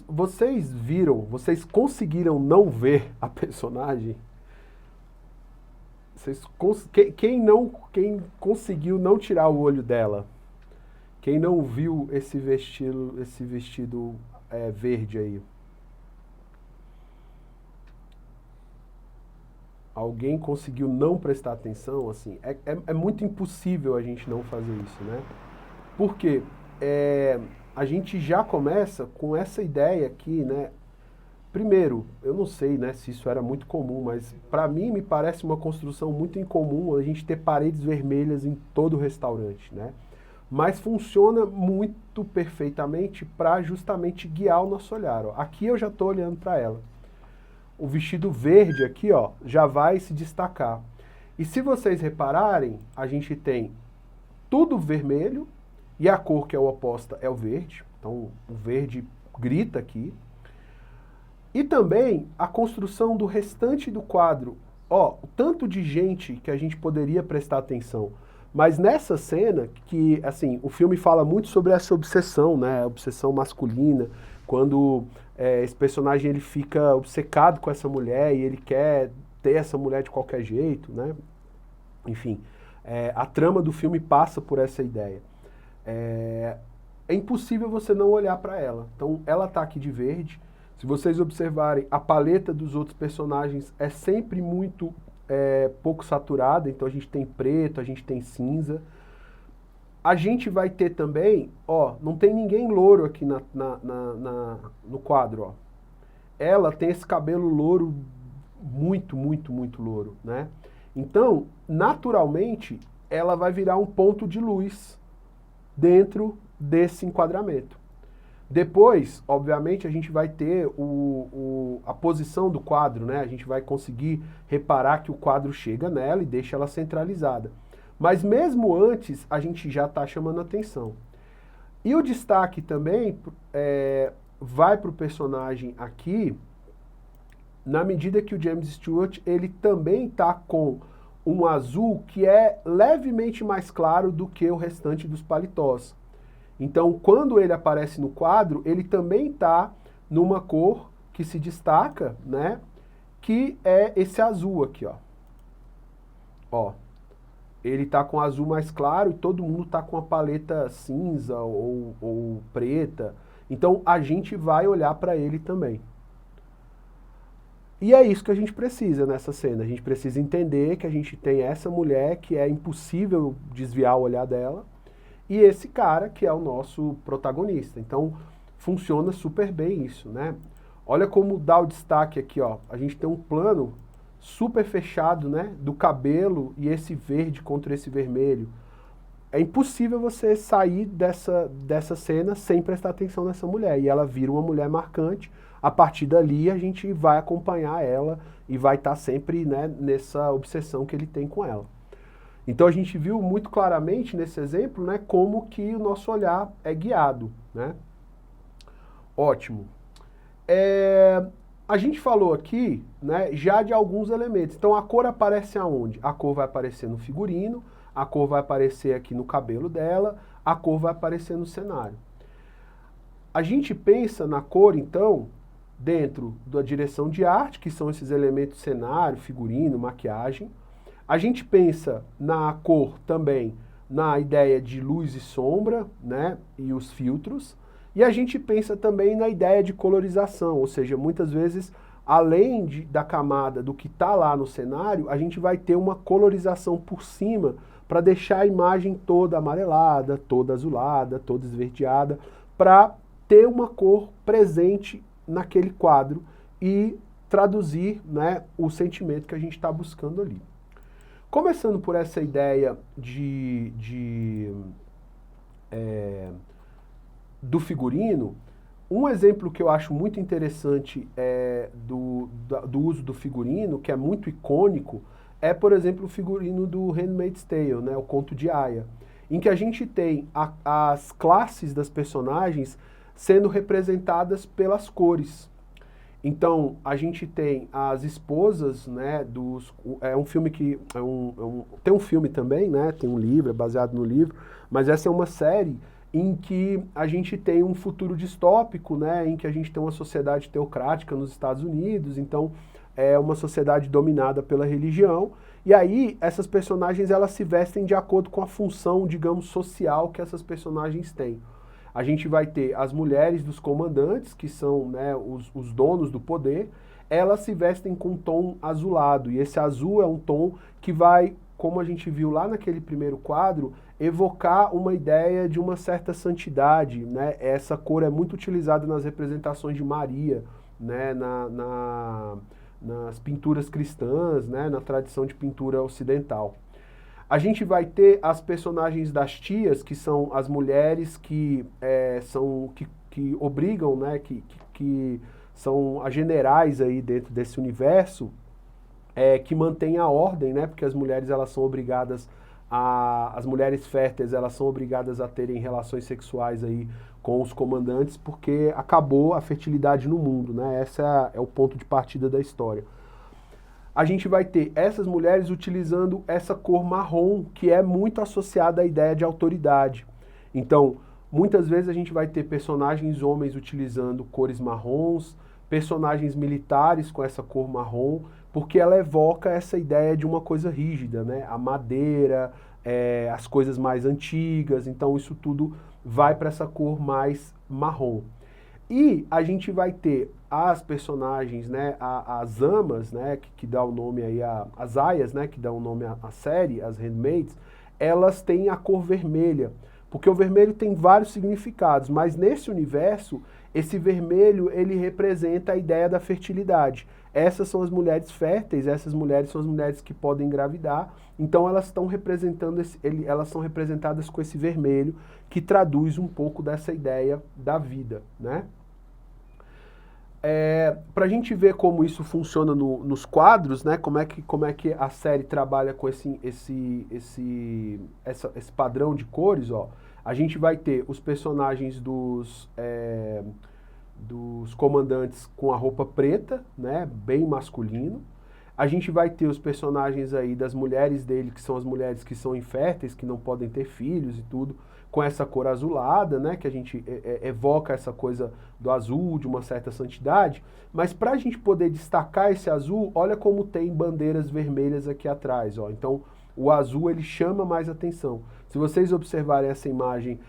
Vocês viram, vocês conseguiram não ver a personagem? Quem conseguiu não tirar o olho dela? Quem não viu esse vestido verde aí? Alguém conseguiu não prestar atenção? Assim, é muito impossível a gente não fazer isso, né? Porque a gente já começa com essa ideia aqui, né? Primeiro, eu não sei, né, se isso era muito comum, mas para mim me parece uma construção muito incomum a gente ter paredes vermelhas em todo o restaurante, né? Mas funciona muito perfeitamente para justamente guiar o nosso olhar. Ó. Aqui eu já estou olhando para ela. O vestido verde aqui, ó, já vai se destacar. E se vocês repararem, a gente tem tudo vermelho e a cor que é oposta é o verde. Então o verde grita aqui. E também a construção do restante do quadro. Ó, o tanto de gente que a gente poderia prestar atenção. Mas nessa cena, que assim, o filme fala muito sobre essa obsessão, né? A obsessão masculina, quando esse personagem ele fica obcecado com essa mulher e ele quer ter essa mulher de qualquer jeito, né? Enfim, a trama do filme passa por essa ideia. É impossível você não olhar para ela. Então, ela tá aqui de verde. Se vocês observarem, a paleta dos outros personagens é sempre muito pouco saturada, então a gente tem preto, a gente tem cinza. A gente vai ter também, ó, não tem ninguém louro aqui no quadro, ó. Ela tem esse cabelo louro muito, muito, muito louro, né? Então, naturalmente, ela vai virar um ponto de luz dentro desse enquadramento. Depois, obviamente, a gente vai ter a posição do quadro, né? A gente vai conseguir reparar que o quadro chega nela e deixa ela centralizada. Mas mesmo antes, a gente já está chamando atenção. E o destaque também vai para o personagem aqui, na medida que o James Stewart, ele também está com um azul que é levemente mais claro do que o restante dos paletós. Então, quando ele aparece no quadro, ele também está numa cor que se destaca, né? Que é esse azul aqui, ó. Ó, ele está com azul mais claro e todo mundo está com a paleta cinza ou preta. Então, a gente vai olhar para ele também. E é isso que a gente precisa nessa cena. A gente precisa entender que a gente tem essa mulher que é impossível desviar o olhar dela e esse cara que é o nosso protagonista. Então, funciona super bem isso, né? Olha como dá o destaque aqui, ó. A gente tem um plano super fechado, né? Do cabelo e esse verde contra esse vermelho. É impossível você sair dessa cena sem prestar atenção nessa mulher. E ela vira uma mulher marcante. A partir dali a gente vai acompanhar ela e vai estar sempre, né, nessa obsessão que ele tem com ela. Então a gente viu muito claramente nesse exemplo, né, como que o nosso olhar é guiado, né? Ótimo. A gente falou aqui, né, já de alguns elementos. Então a cor aparece aonde? A cor vai aparecer no figurino, a cor vai aparecer aqui no cabelo dela, a cor vai aparecer no cenário. A gente pensa na cor, então, dentro da direção de arte, que são esses elementos cenário, figurino, maquiagem. A gente pensa na cor também, na ideia de luz e sombra, né, e os filtros. E a gente pensa também na ideia de colorização, ou seja, muitas vezes, além da camada do que está lá no cenário, a gente vai ter uma colorização por cima para deixar a imagem toda amarelada, toda azulada, toda esverdeada, para ter uma cor presente naquele quadro e traduzir, né, o sentimento que a gente está buscando ali. Começando por essa ideia do figurino, um exemplo que eu acho muito interessante do uso do figurino, que é muito icônico, é, por exemplo, o figurino do Handmaid's Tale, né, o Conto de Aia, em que a gente tem as classes das personagens sendo representadas pelas cores. Então, a gente tem as esposas, né, é um filme que, tem um filme também, né, tem um livro, é baseado no livro, mas essa é uma série em que a gente tem um futuro distópico, né, em que a gente tem uma sociedade teocrática nos Estados Unidos, então é uma sociedade dominada pela religião, e aí essas personagens elas se vestem de acordo com a função, digamos, social que essas personagens têm. A gente vai ter as mulheres dos comandantes, que são, né, os donos do poder, elas se vestem com um tom azulado, e esse azul é um tom que vai, como a gente viu lá naquele primeiro quadro, evocar uma ideia de uma certa santidade, né? Essa cor é muito utilizada nas representações de Maria, né, nas pinturas cristãs, né, na tradição de pintura ocidental. A gente vai ter as personagens das tias, que são as mulheres que obrigam, né, que são as generais aí dentro desse universo, que mantêm a ordem, né, porque as mulheres elas são obrigadas as mulheres férteis elas são obrigadas a terem relações sexuais aí com os comandantes, porque acabou a fertilidade no mundo, né, esse é o ponto de partida da história. A gente vai ter essas mulheres utilizando essa cor marrom, que é muito associada à ideia de autoridade. Então, muitas vezes a gente vai ter personagens homens utilizando cores marrons, personagens militares com essa cor marrom, porque ela evoca essa ideia de uma coisa rígida, né? A madeira, as coisas mais antigas, então isso tudo vai para essa cor mais marrom. E a gente vai ter as personagens, né, as amas, né, que dá o nome aí, as aias, né, que dá o nome à série, as handmaids, elas têm a cor vermelha, Porque o vermelho tem vários significados, mas nesse universo, esse vermelho ele representa a ideia da fertilidade. Essas são as mulheres férteis, essas mulheres são as mulheres que podem engravidar, então elas estão representando elas são representadas com esse vermelho, que traduz um pouco dessa ideia da vida, né? Para a gente ver como isso funciona nos quadros, né? Como é que a série trabalha com esse padrão de cores, ó. A gente vai ter os personagens dos comandantes com a roupa preta, né? Bem masculino. A gente vai ter os personagens aí das mulheres dele, que são as mulheres que são inférteis, que não podem ter filhos e tudo, com essa cor azulada, né, que a gente evoca essa coisa do azul, de uma certa santidade, mas para a gente poder destacar esse azul, olha como tem bandeiras vermelhas aqui atrás, ó. Então o azul ele chama mais atenção. Se vocês observarem essa imagem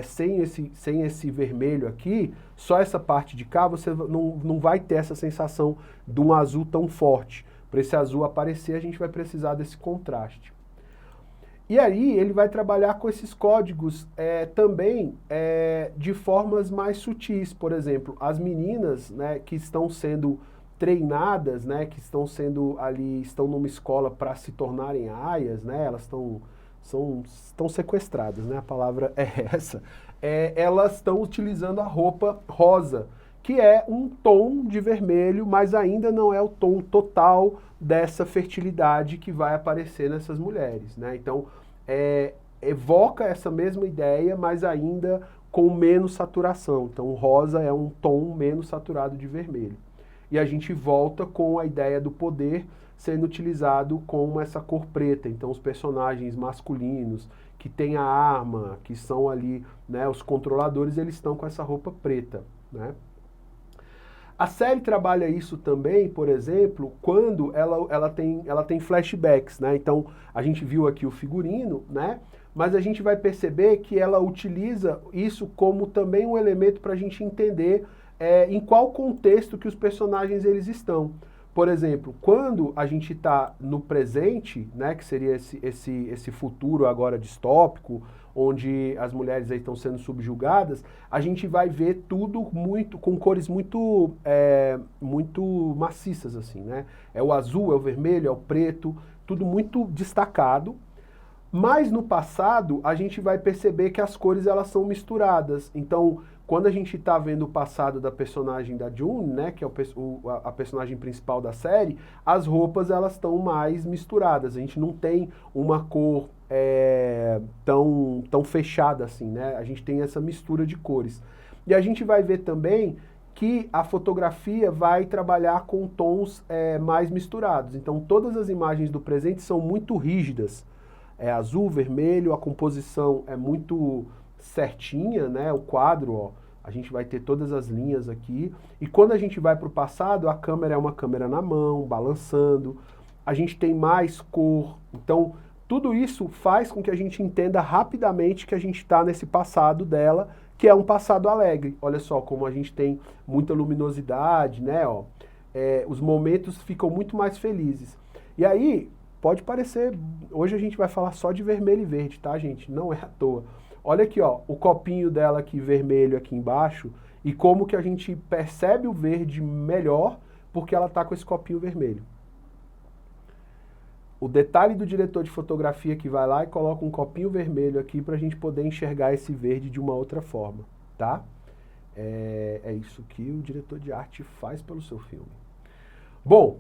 sem esse vermelho aqui, só essa parte de cá, você não vai ter essa sensação de um azul tão forte. Para esse azul aparecer, a gente vai precisar desse contraste. E aí ele vai trabalhar com esses códigos também de formas mais sutis. Por exemplo, as meninas, né, que estão sendo treinadas, né, que estão numa escola para se tornarem aias, né, elas estão sequestradas, né, a palavra é essa. Elas estão utilizando a roupa rosa, que é um tom de vermelho, mas ainda não é o tom total dessa fertilidade que vai aparecer nessas mulheres, né? Então, evoca essa mesma ideia, mas ainda com menos saturação. Então, o rosa é um tom menos saturado de vermelho. E a gente volta com a ideia do poder sendo utilizado com essa cor preta. Então, os personagens masculinos que têm a arma, que são ali, né, os controladores, eles estão com essa roupa preta, né? A série trabalha isso também, por exemplo, quando ela tem flashbacks, né? Então, a gente viu aqui o figurino, né? Mas a gente vai perceber que ela utiliza isso como também um elemento para a gente entender em qual contexto que os personagens eles estão. Por exemplo, quando a gente está no presente, né, que seria esse futuro agora distópico, onde as mulheres aí estão sendo subjugadas, a gente vai ver tudo com cores muito maciças, assim, né? É o azul, é o vermelho, é o preto, tudo muito destacado. Mas no passado, a gente vai perceber que as cores elas são misturadas. Então, quando a gente está vendo o passado da personagem da June, né, que é a personagem principal da série, as roupas elas estão mais misturadas. A gente não tem uma cor tão fechada assim, né? A gente tem essa mistura de cores. E a gente vai ver também que a fotografia vai trabalhar com tons mais misturados. Então, todas as imagens do presente são muito rígidas. É azul, vermelho, a composição é muito certinha, né? O quadro, ó, a gente vai ter todas as linhas aqui. E quando a gente vai para o passado, a câmera é uma câmera na mão, balançando. A gente tem mais cor. Então, tudo isso faz com que a gente entenda rapidamente que a gente está nesse passado dela, que é um passado alegre. Olha só como a gente tem muita luminosidade, né? Ó, os momentos ficam muito mais felizes. E aí, pode parecer, hoje a gente vai falar só de vermelho e verde, tá, gente? Não é à toa. Olha aqui, ó, o copinho dela aqui vermelho aqui embaixo e como que a gente percebe o verde melhor porque ela tá com esse copinho vermelho. O detalhe do diretor de fotografia que vai lá e coloca um copinho vermelho aqui para a gente poder enxergar esse verde de uma outra forma, tá? É isso que o diretor de arte faz pelo seu filme. Bom,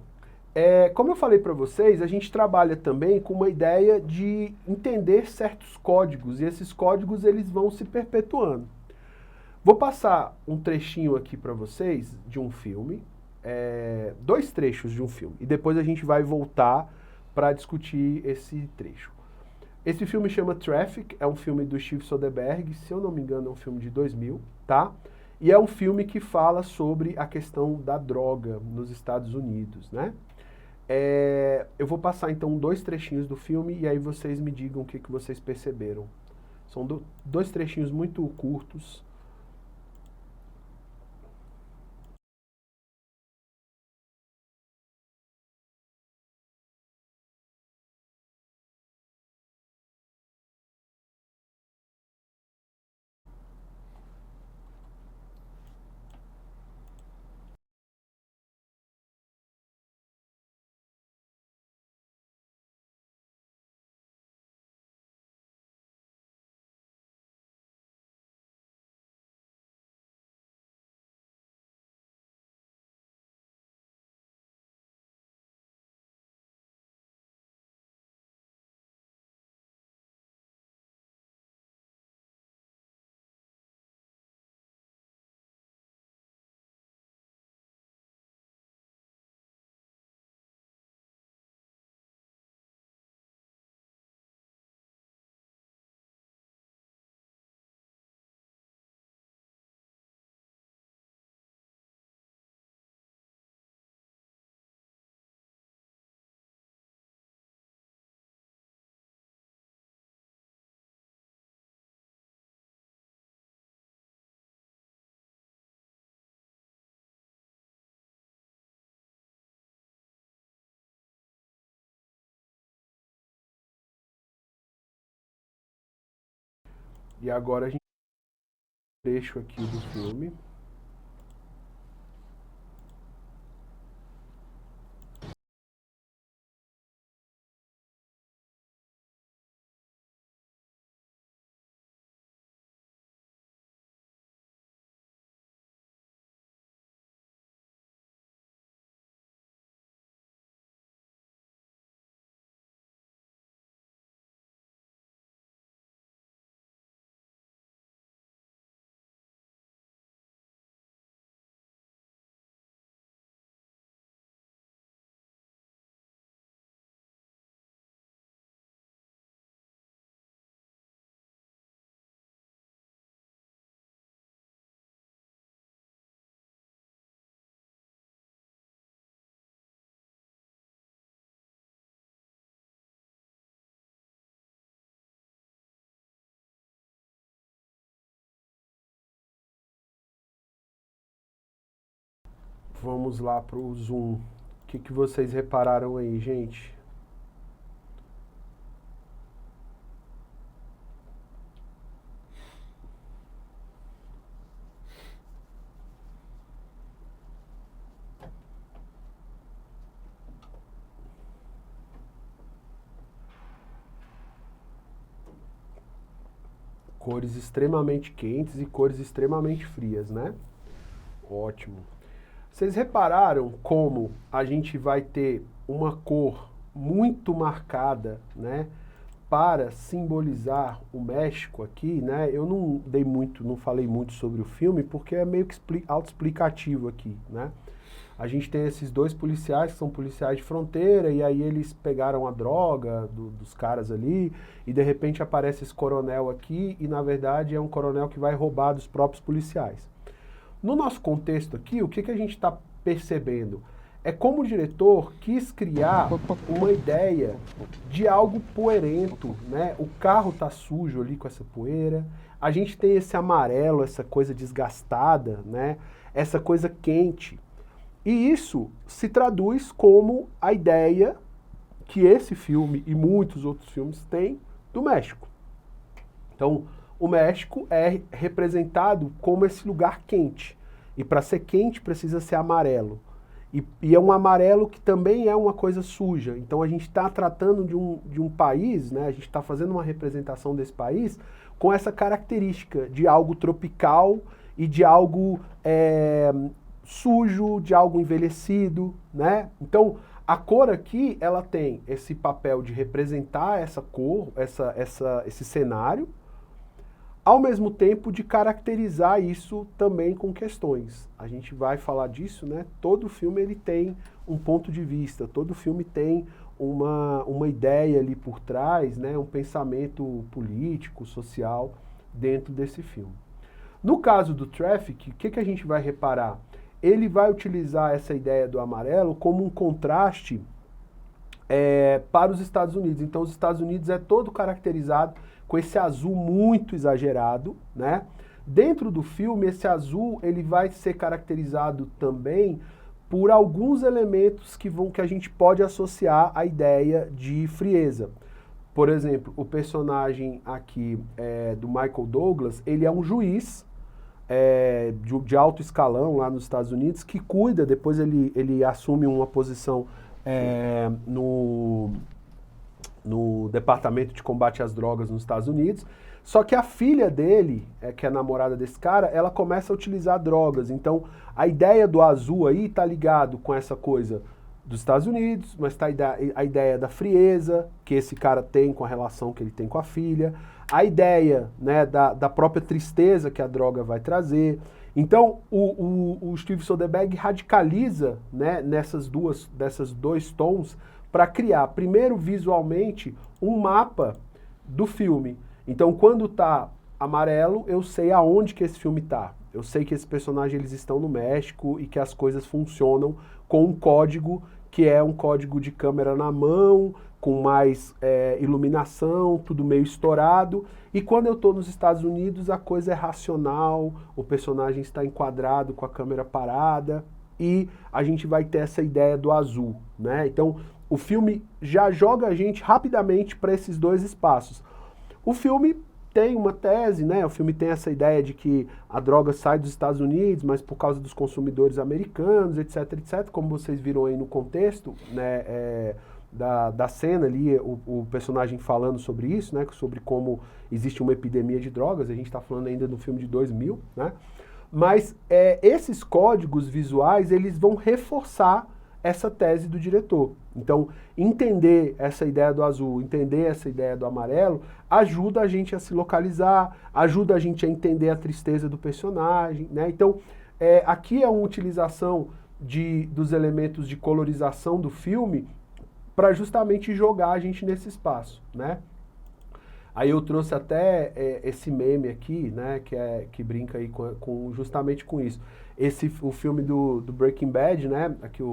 como eu falei para vocês, a gente trabalha também com uma ideia de entender certos códigos, e esses códigos eles vão se perpetuando. Vou passar um trechinho aqui para vocês de um filme, 2 trechos de um filme, e depois a gente vai voltar para discutir esse trecho. Esse filme chama Traffic, é um filme do Steve Soderbergh, se eu não me engano é um filme de 2000, tá? E é um filme que fala sobre a questão da droga nos Estados Unidos, né? Eu vou passar então 2 trechinhos do filme e aí vocês me digam o que vocês perceberam. São 2 trechinhos muito curtos. E agora a gente tem um trecho aqui do filme. Vamos lá pro zoom. O que vocês repararam aí, gente? Cores extremamente quentes e cores extremamente frias, né? Ótimo. Vocês repararam como a gente vai ter uma cor muito marcada, né, para simbolizar o México aqui, né? Eu não falei muito sobre o filme porque é meio que autoexplicativo aqui, né? A gente tem esses dois policiais que são policiais de fronteira e aí eles pegaram a droga dos caras ali e de repente aparece esse coronel aqui e na verdade é um coronel que vai roubar dos próprios policiais. No nosso contexto aqui, o que a gente está percebendo? É como o diretor quis criar uma ideia de algo poeirento, né? O carro tá sujo ali com essa poeira, a gente tem esse amarelo, essa coisa desgastada, né? Essa coisa quente. E isso se traduz como a ideia que esse filme e muitos outros filmes têm do México. Então, o México é representado como esse lugar quente. E para ser quente precisa ser amarelo. E é um amarelo que também é uma coisa suja. Então a gente está tratando de um país, né? A gente está fazendo uma representação desse país com essa característica de algo tropical e de algo sujo, de algo envelhecido, né? Então a cor aqui ela tem esse papel de representar essa cor, esse cenário, ao mesmo tempo de caracterizar isso também com questões. A gente vai falar disso, né? Todo filme ele tem um ponto de vista, todo filme tem uma ideia ali por trás, né? Um pensamento político, social dentro desse filme. No caso do Traffic, o que a gente vai reparar? Ele vai utilizar essa ideia do amarelo como um contraste para os Estados Unidos. Então os Estados Unidos é todo caracterizado com esse azul muito exagerado, né? Dentro do filme, esse azul ele vai ser caracterizado também por alguns elementos que a gente pode associar à ideia de frieza. Por exemplo, o personagem aqui do Michael Douglas, ele é um juiz de alto escalão lá nos Estados Unidos que cuida, depois ele assume uma posição no Departamento de Combate às Drogas nos Estados Unidos, só que a filha dele, que é a namorada desse cara, ela começa a utilizar drogas. Então, a ideia do azul aí tá ligado com essa coisa dos Estados Unidos, mas tá a ideia da frieza que esse cara tem com a relação que ele tem com a filha, a ideia, né, da própria tristeza que a droga vai trazer. Então, o Steve Soderbergh radicaliza, né, desses dois tons para criar, primeiro visualmente, um mapa do filme. Então, quando tá amarelo, eu sei aonde que esse filme tá. Eu sei que esses personagens eles estão no México e que as coisas funcionam com um código que é um código de câmera na mão, com mais iluminação, tudo meio estourado. E quando eu estou nos Estados Unidos, a coisa é racional, o personagem está enquadrado com a câmera parada e a gente vai ter essa ideia do azul, né? Então, o filme já joga a gente rapidamente para esses dois espaços. O filme tem uma tese, né? O filme tem essa ideia de que a droga sai dos Estados Unidos, mas por causa dos consumidores americanos, etc, etc. Como vocês viram aí no contexto, né, da cena ali, o personagem falando sobre isso, né? Sobre como existe uma epidemia de drogas. A gente está falando ainda do filme de 2000, né? Mas esses códigos visuais, eles vão reforçar essa tese do diretor. Então, entender essa ideia do azul, entender essa ideia do amarelo, ajuda a gente a se localizar, ajuda a gente a entender a tristeza do personagem, né? Então, aqui é uma utilização dos elementos de colorização do filme para justamente jogar a gente nesse espaço, né? Aí eu trouxe até esse meme aqui, né, que brinca aí justamente com isso. O filme do Breaking Bad, né, aqui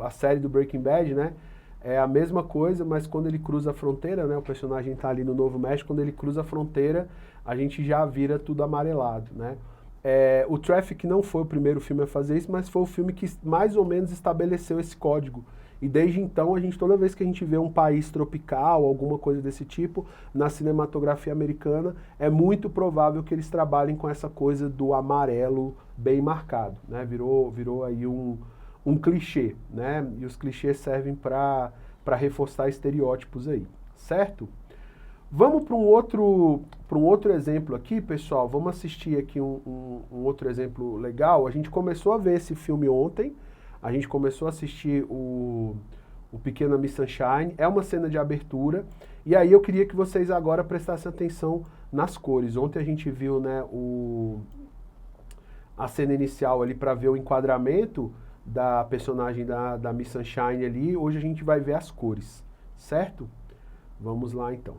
a série do Breaking Bad, né, é a mesma coisa, mas quando ele cruza a fronteira, né, o personagem tá ali no Novo México, quando ele cruza a fronteira, a gente já vira tudo amarelado, né. O Traffic não foi o primeiro filme a fazer isso, mas foi o filme que mais ou menos estabeleceu esse código. E desde então, toda vez que a gente vê um país tropical, alguma coisa desse tipo, na cinematografia americana, é muito provável que eles trabalhem com essa coisa do amarelo bem marcado, né? Virou aí um clichê, né? E os clichês servem para reforçar estereótipos aí, certo? Vamos para um outro exemplo aqui, pessoal. Vamos assistir aqui um outro exemplo legal. A gente começou a ver esse filme ontem. A gente começou a assistir o Pequena Miss Sunshine. É uma cena de abertura. E aí eu queria que vocês agora prestassem atenção nas cores. Ontem a gente viu, né, a cena inicial ali para ver o enquadramento da personagem da Miss Sunshine ali. Hoje a gente vai ver as cores, certo? Vamos lá então.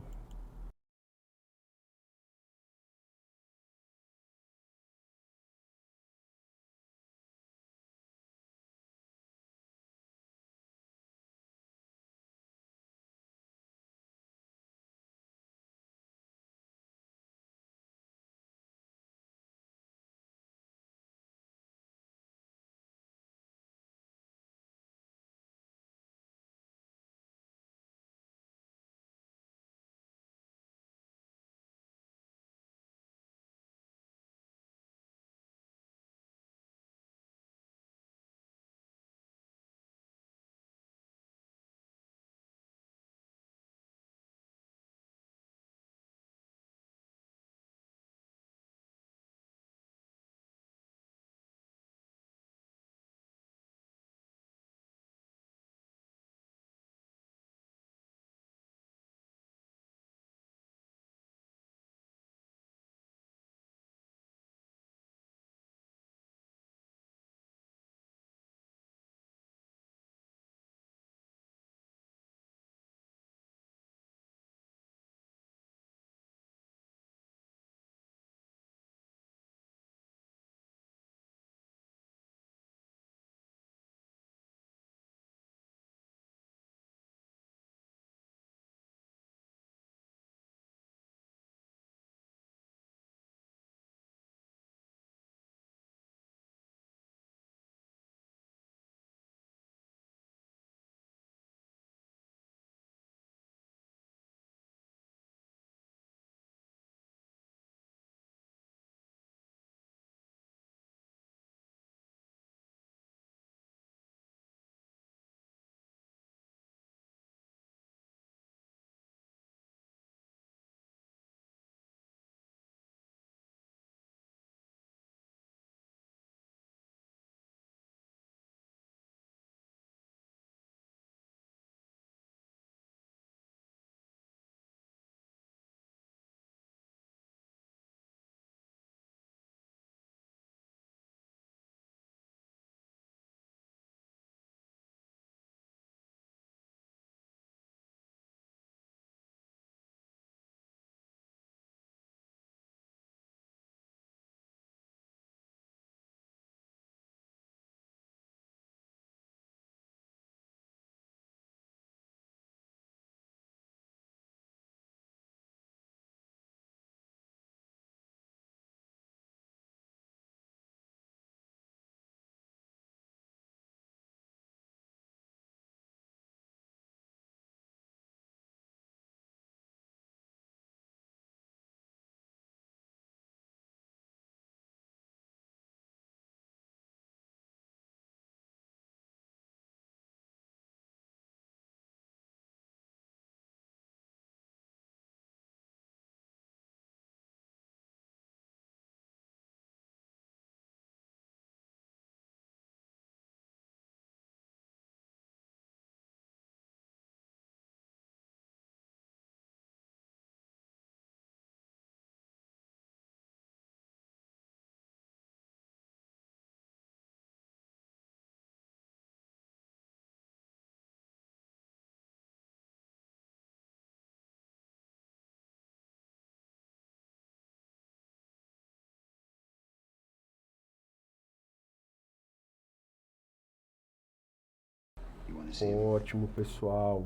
possível. Ótimo, pessoal.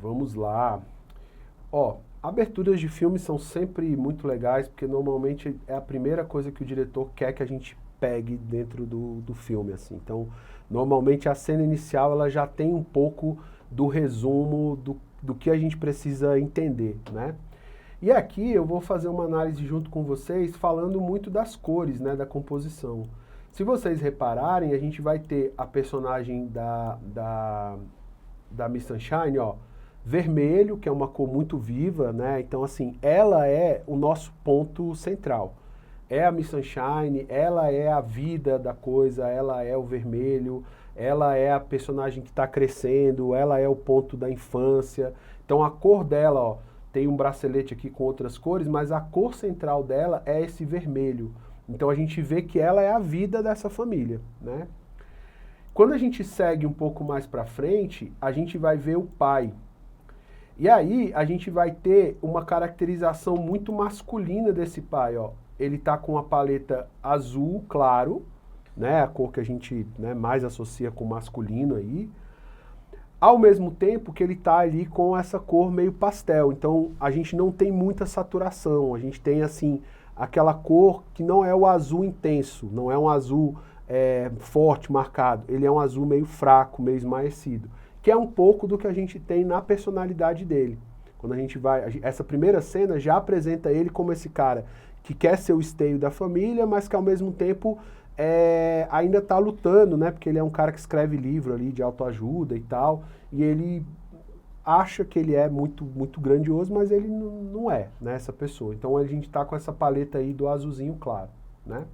Vamos lá. Ó, aberturas de filmes são sempre muito legais, porque normalmente é a primeira coisa que o diretor quer que a gente pegue dentro do filme, assim. Então, normalmente a cena inicial ela já tem um pouco do resumo do que a gente precisa entender, né? E aqui eu vou fazer uma análise junto com vocês, falando muito das cores, né, da composição. Se vocês repararem, a gente vai ter a personagem da Miss Sunshine, ó, vermelho, que é uma cor muito viva, né? Então, assim, ela é o nosso ponto central. É a Miss Sunshine, ela é a vida da coisa, ela é o vermelho, ela é a personagem que está crescendo, ela é o ponto da infância. Então, a cor dela, ó, tem um bracelete aqui com outras cores, mas a cor central dela é esse vermelho. Então, a gente vê que ela é a vida dessa família, né? Quando a gente segue um pouco mais para frente, a gente vai ver o pai. E aí a gente vai ter uma caracterização muito masculina desse pai, ó. Ele tá com a paleta azul claro, né, a cor que a gente, né, mais associa com masculino aí. Ao mesmo tempo que ele tá ali com essa cor meio pastel. Então a gente não tem muita saturação, a gente tem assim aquela cor que não é o azul intenso, não é um azul forte, marcado. Ele é um azul meio fraco, meio esmaecido, que é um pouco do que a gente tem na personalidade dele. Quando a gente vai, essa primeira cena já apresenta ele como esse cara que quer ser o esteio da família, mas que ao mesmo tempo ainda está lutando, né? Porque ele é um cara que escreve livro ali de autoajuda e tal, e ele acha que ele é muito, muito grandioso, mas ele não é, né, essa pessoa. Então a gente está com essa paleta aí do azulzinho claro, né?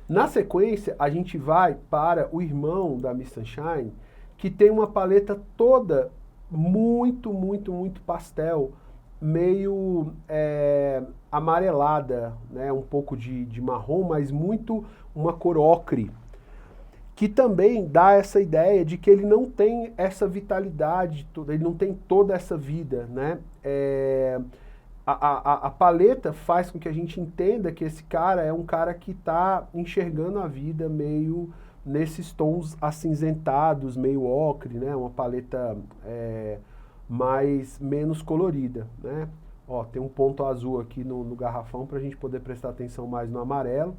Na sequência, a gente vai para o irmão da Miss Sunshine, que tem uma paleta toda muito, muito, muito pastel, meio amarelada, né? Um pouco de marrom, mas muito uma cor ocre, que também dá essa ideia de que ele não tem essa vitalidade, ele não tem toda essa vida, né? A paleta faz com que a gente entenda que esse cara é um cara que está enxergando a vida meio nesses tons acinzentados, meio ocre, né? Uma paleta menos colorida, né? Ó, tem um ponto azul aqui no garrafão para a gente poder prestar atenção mais no amarelo.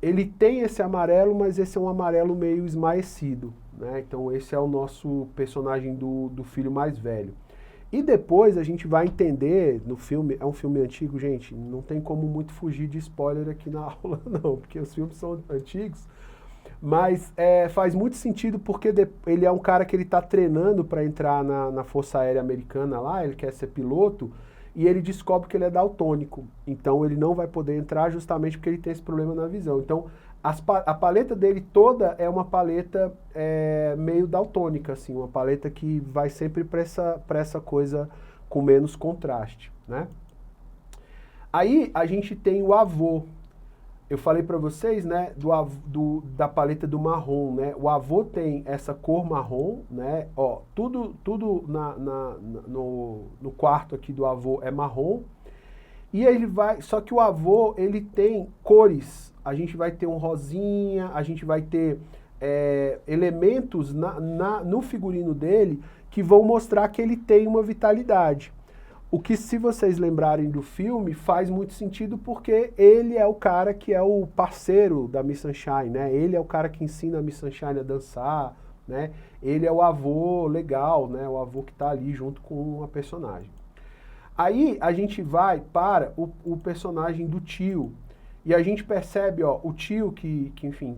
Ele tem esse amarelo, mas esse é um amarelo meio esmaecido, né? Então esse é o nosso personagem do filho mais velho. E depois a gente vai entender no filme, é um filme antigo, gente, não tem como muito fugir de spoiler aqui na aula não, porque os filmes são antigos, mas faz muito sentido porque ele é um cara que ele está treinando para entrar na Força Aérea Americana lá, ele quer ser piloto, e ele descobre que ele é daltônico, então ele não vai poder entrar justamente porque ele tem esse problema na visão. Então a paleta dele toda é uma paleta meio daltônica, assim, uma paleta que vai sempre para essa coisa com menos contraste, né? Aí a gente tem o avô. Eu falei para vocês, né, da paleta do marrom, né? O avô tem essa cor marrom, né? Ó, tudo no quarto aqui do avô é marrom. E ele vai, só que o avô, ele tem cores. A gente vai ter um rosinha, a gente vai ter elementos no figurino dele que vão mostrar que ele tem uma vitalidade. O que, se vocês lembrarem do filme, faz muito sentido porque ele é o cara que é o parceiro da Miss Sunshine, né? Ele é o cara que ensina a Miss Sunshine a dançar, né? Ele é o avô legal, né? O avô que está ali junto com a personagem. Aí a gente vai para o personagem do tio. E a gente percebe, ó, o tio que enfim,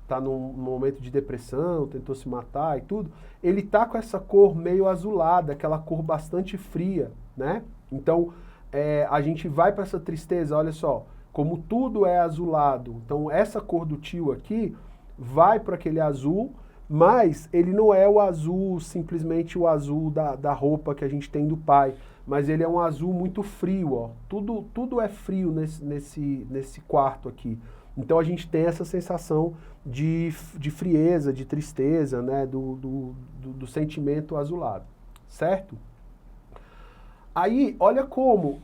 tá num momento de depressão, tentou se matar e tudo, ele tá com essa cor meio azulada, aquela cor bastante fria, né? Então, a gente vai para essa tristeza, olha só, como tudo é azulado. Então, essa cor do tio aqui vai para aquele azul, mas ele não é o azul, simplesmente o azul da roupa que a gente tem do pai, mas ele é um azul muito frio, ó. Tudo é frio nesse quarto aqui. Então a gente tem essa sensação de frieza, de tristeza, né, do sentimento azulado, certo? Aí, olha como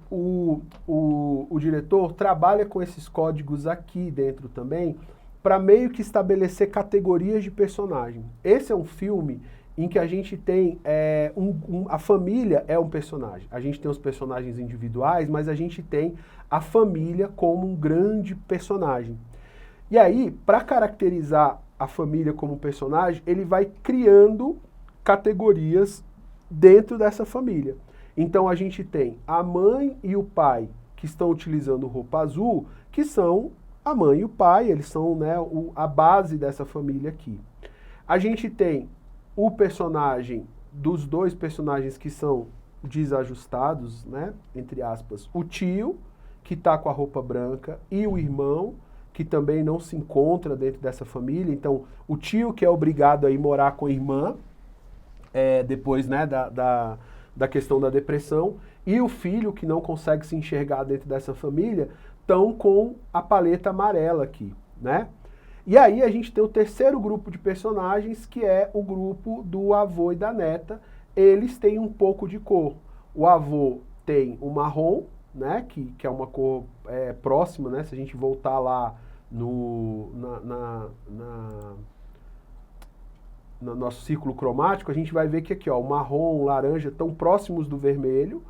o diretor trabalha com esses códigos aqui dentro também, para meio que estabelecer categorias de personagem. Esse é um filme em que a gente tem, a família é um personagem. A gente tem os personagens individuais, mas a gente tem a família como um grande personagem. E aí, para caracterizar a família como personagem, ele vai criando categorias dentro dessa família. Então a gente tem a mãe e o pai que estão utilizando roupa azul, que são a mãe e o pai, eles são, né, a base dessa família aqui. A gente tem o personagem, dos dois personagens que são desajustados, né, entre aspas, o tio, que está com a roupa branca, e o irmão, que também não se encontra dentro dessa família. Então, o tio que é obrigado a ir morar com a irmã, depois, né, da questão da depressão, e o filho que não consegue se enxergar dentro dessa família, estão com a paleta amarela aqui, né? E aí a gente tem o terceiro grupo de personagens, que é o grupo do avô e da neta. Eles têm um pouco de cor. O avô tem o marrom, né, que é uma cor próxima, né? Se a gente voltar lá no nosso círculo cromático, a gente vai ver que aqui, ó, o marrom, o laranja estão próximos do vermelho,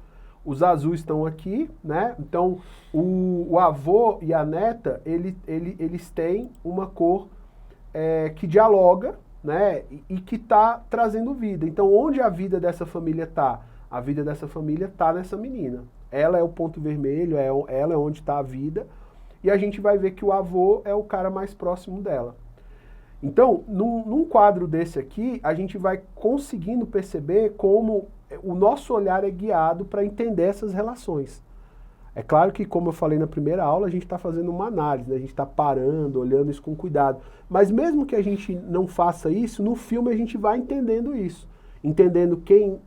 os azuis estão aqui, né? Então, o avô e a neta, eles têm uma cor que dialoga, né? E que está trazendo vida. Então, onde a vida dessa família está? A vida dessa família está nessa menina. Ela é o ponto vermelho, ela é onde está a vida. E a gente vai ver que o avô é o cara mais próximo dela. Então, num quadro desse aqui, a gente vai conseguindo perceber como o nosso olhar é guiado para entender essas relações. É claro que, como eu falei na primeira aula, a gente está fazendo uma análise, né? A gente está parando, olhando isso com cuidado. Mas mesmo que a gente não faça isso, no filme a gente vai entendendo isso. Entendendo quem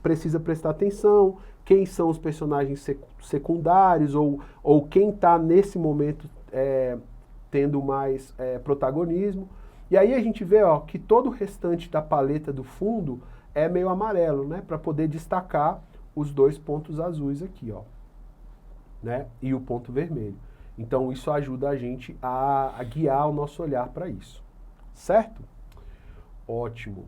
precisa prestar atenção, quem são os personagens secundários, ou quem está nesse momento tendo mais protagonismo. E aí a gente vê, ó, que todo o restante da paleta do fundo é meio amarelo, né? Para poder destacar os dois pontos azuis aqui, ó, né? E o ponto vermelho. Então isso ajuda a gente a guiar o nosso olhar para isso. Certo? Ótimo.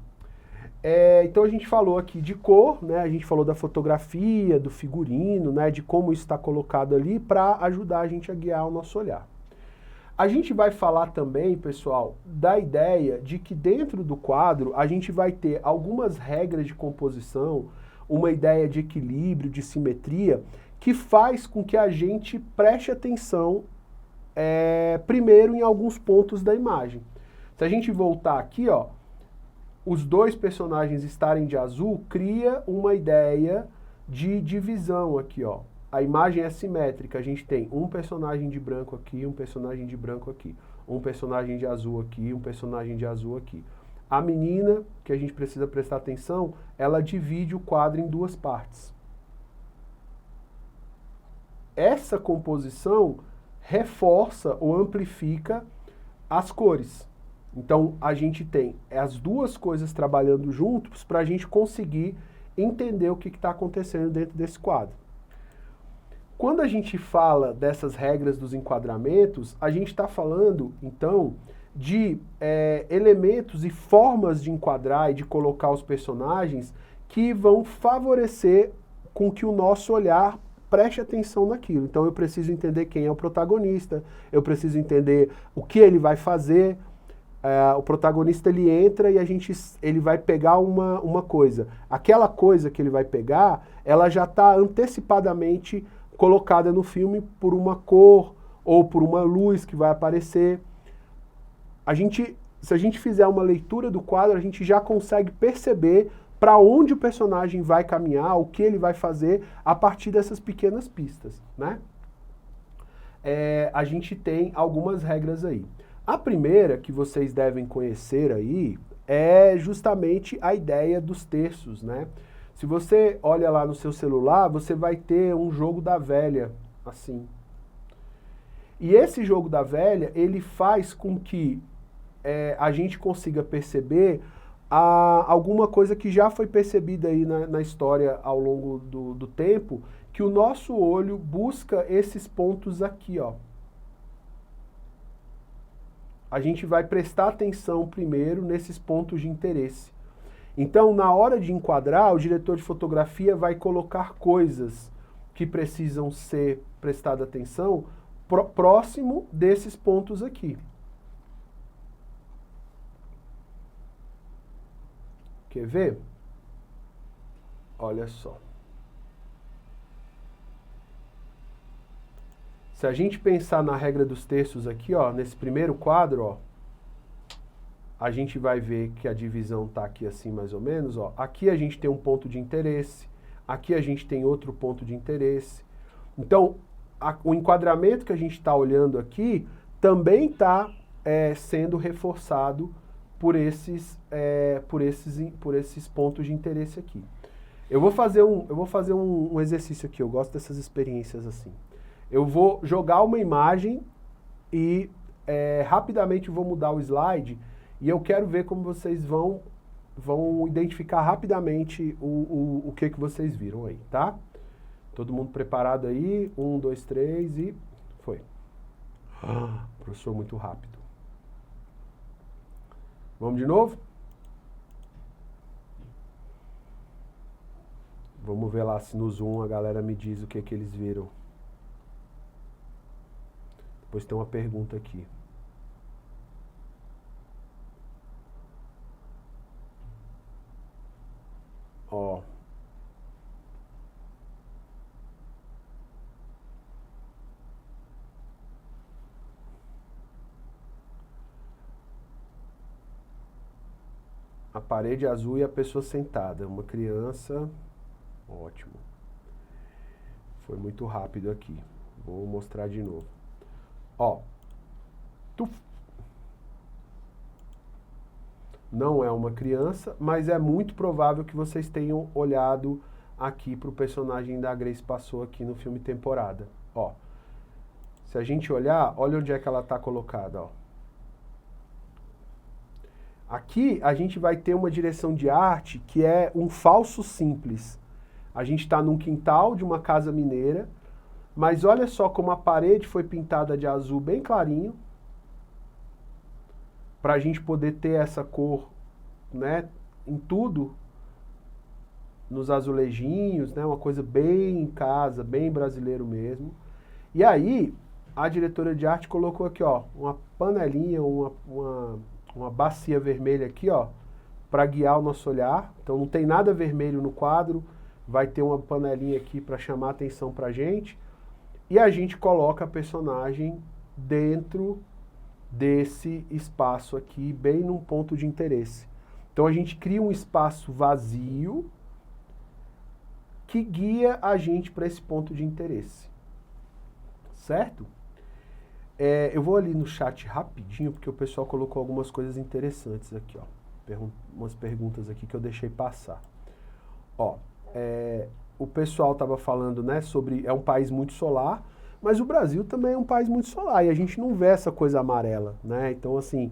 Então a gente falou aqui de cor, né? A gente falou da fotografia, do figurino, né? De como isso está colocado ali para ajudar a gente a guiar o nosso olhar. A gente vai falar também, pessoal, da ideia de que dentro do quadro a gente vai ter algumas regras de composição, uma ideia de equilíbrio, de simetria, que faz com que a gente preste atenção primeiro em alguns pontos da imagem. Se a gente voltar aqui, ó, os dois personagens estarem de azul cria uma ideia de divisão aqui, ó. A imagem é simétrica, a gente tem um personagem de branco aqui, um personagem de branco aqui, um personagem de azul aqui, um personagem de azul aqui. A menina, que a gente precisa prestar atenção, ela divide o quadro em duas partes. Essa composição reforça ou amplifica as cores. Então a gente tem as duas coisas trabalhando juntos para a gente conseguir entender o que está acontecendo dentro desse quadro. Quando a gente fala dessas regras dos enquadramentos, a gente está falando, então, de elementos e formas de enquadrar e de colocar os personagens que vão favorecer com que o nosso olhar preste atenção naquilo. Então eu preciso entender quem é o protagonista, eu preciso entender o que ele vai fazer. O protagonista ele entra e ele vai pegar uma coisa. Aquela coisa que ele vai pegar, ela já está antecipadamente colocada no filme por uma cor ou por uma luz que vai aparecer. Se a gente fizer uma leitura do quadro, a gente já consegue perceber para onde o personagem vai caminhar, o que ele vai fazer a partir dessas pequenas pistas, né? A gente tem algumas regras aí. A primeira que vocês devem conhecer aí é justamente a ideia dos terços, né? Se você olha lá no seu celular, você vai ter um jogo da velha, assim. E esse jogo da velha, ele faz com que a gente consiga perceber alguma coisa que já foi percebida aí na história ao longo do tempo, que o nosso olho busca esses pontos aqui, ó. a gente vai prestar atenção primeiro nesses pontos de interesse. Então, na hora de enquadrar, o diretor de fotografia vai colocar coisas que precisam ser prestadas atenção próximo desses pontos aqui. Quer ver? Olha só. Se a gente pensar na regra dos terços aqui, ó, nesse primeiro quadro, ó, a gente vai ver que a divisão está aqui assim mais ou menos, ó. Aqui a gente tem um ponto de interesse, aqui a gente tem outro ponto de interesse. Então, o enquadramento que a gente está olhando aqui também está sendo reforçado por esses pontos de interesse aqui. Eu vou fazer um exercício aqui, eu gosto dessas experiências assim. Eu vou jogar uma imagem e rapidamente vou mudar o slide e eu quero ver como vocês vão identificar rapidamente o que vocês viram aí, tá? Todo mundo preparado aí? 1, 2, 3 e foi. Professor, muito rápido. Vamos de novo? Vamos ver lá se no Zoom a galera me diz o que eles viram. Depois tem uma pergunta aqui. Ó. A parede azul e a pessoa sentada. Uma criança. Ótimo. Foi muito rápido aqui. Vou mostrar de novo. Ó. Não é uma criança, mas é muito provável que vocês tenham olhado aqui para o personagem da Grace Passou aqui no filme Temporada. Ó. Se a gente olhar, olha onde é que ela está colocada, ó. Aqui a gente vai ter uma direção de arte que é um falso simples. A gente está num quintal de uma casa mineira, mas olha só como a parede foi pintada de azul bem clarinho, para a gente poder ter essa cor, né, em tudo, nos azulejinhos, né, uma coisa bem em casa, bem brasileiro mesmo. E aí a diretora de arte colocou aqui, ó, uma panelinha, uma bacia vermelha aqui, ó, para guiar o nosso olhar. Então não tem nada vermelho no quadro, vai ter uma panelinha aqui para chamar a atenção pra gente. E a gente coloca a personagem dentro desse espaço aqui, bem num ponto de interesse. Então a gente cria um espaço vazio que guia a gente para esse ponto de interesse. Certo? Eu vou ali no chat rapidinho, porque o pessoal colocou algumas coisas interessantes aqui, ó. Umas perguntas aqui que eu deixei passar. Ó, o pessoal estava falando, né, sobre... É um país muito solar, mas o Brasil também é um país muito solar, e a gente não vê essa coisa amarela, né? Então, assim,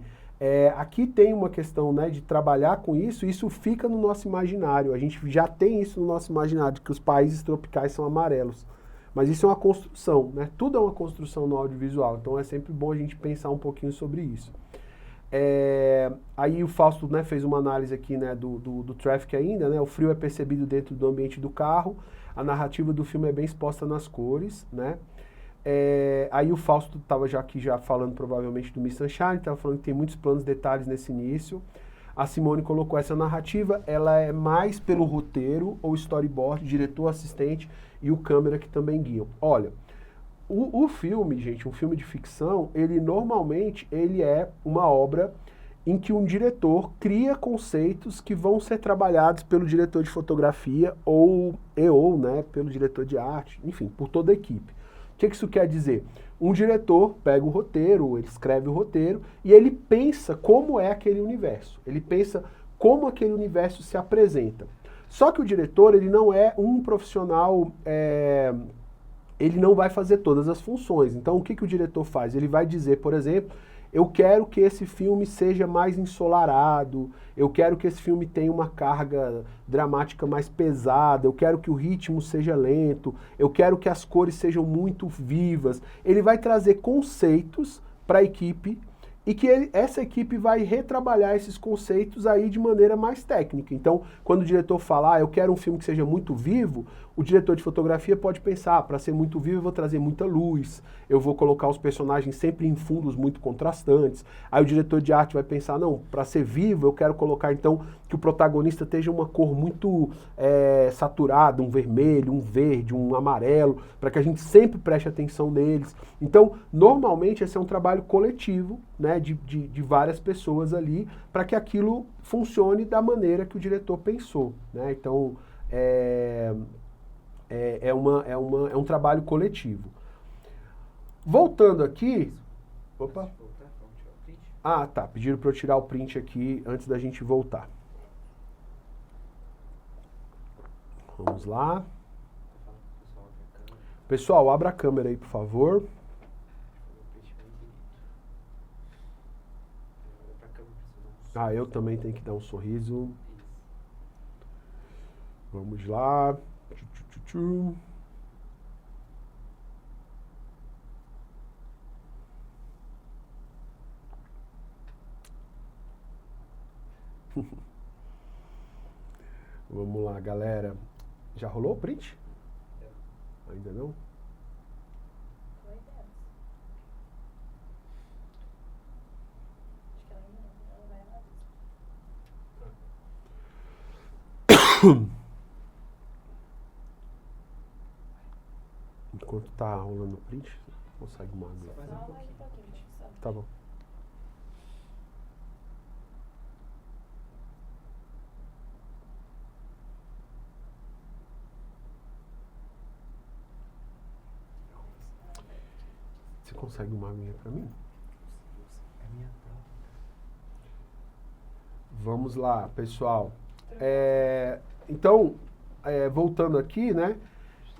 aqui tem uma questão, né, de trabalhar com isso, e isso fica no nosso imaginário. A gente já tem isso no nosso imaginário, que os países tropicais são amarelos. Mas isso é uma construção, né? Tudo é uma construção no audiovisual, então é sempre bom a gente pensar um pouquinho sobre isso. Aí o Fausto, né, fez uma análise aqui, né, do traffic ainda, né? O frio é percebido dentro do ambiente do carro, a narrativa do filme é bem exposta nas cores, né? Aí o Fausto estava já aqui falando provavelmente do Miss Sunshine, estava falando que tem muitos planos detalhes nesse início. A Simone colocou essa narrativa, ela é mais pelo roteiro ou storyboard, diretor, assistente e o câmera que também guiam. Olha, o filme, gente, um filme de ficção, ele normalmente é uma obra em que um diretor cria conceitos que vão ser trabalhados pelo diretor de fotografia ou né, pelo diretor de arte, enfim, por toda a equipe. O que isso quer dizer? Um diretor pega o roteiro, ele escreve o roteiro e ele pensa como é aquele universo. Ele pensa como aquele universo se apresenta. Só que o diretor, ele não é um profissional, ele não vai fazer todas as funções. Então o que o diretor faz? Ele vai dizer, por exemplo, eu quero que esse filme seja mais ensolarado, eu quero que esse filme tenha uma carga dramática mais pesada, eu quero que o ritmo seja lento, eu quero que as cores sejam muito vivas. Ele vai trazer conceitos para a equipe e que essa equipe vai retrabalhar esses conceitos aí de maneira mais técnica. Então, quando o diretor fala, eu quero um filme que seja muito vivo, o diretor de fotografia pode pensar, para ser muito vivo eu vou trazer muita luz, eu vou colocar os personagens sempre em fundos muito contrastantes. Aí o diretor de arte vai pensar, não, para ser vivo eu quero colocar então que o protagonista esteja uma cor muito saturada, um vermelho, um verde, um amarelo, para que a gente sempre preste atenção neles. Então, normalmente esse é um trabalho coletivo, né, de várias pessoas ali, para que aquilo funcione da maneira que o diretor pensou, né? Então, é um trabalho coletivo. Voltando aqui... Opa! Ah, tá. Pediram para eu tirar o print aqui antes da gente voltar. Vamos lá. Pessoal, abra a câmera aí, por favor. Ah, eu também tenho que dar um sorriso. Vamos lá. Vamos lá, galera. Já rolou o print? Ainda não? Foi dela. Acho que ela ainda não. Ela vai lá. Enquanto tá rolando o print, consegue uma água. Só mais um pouquinho, só. Tá bom. Você consegue uma aguinha pra mim? Vamos lá, pessoal. Então, voltando aqui, né?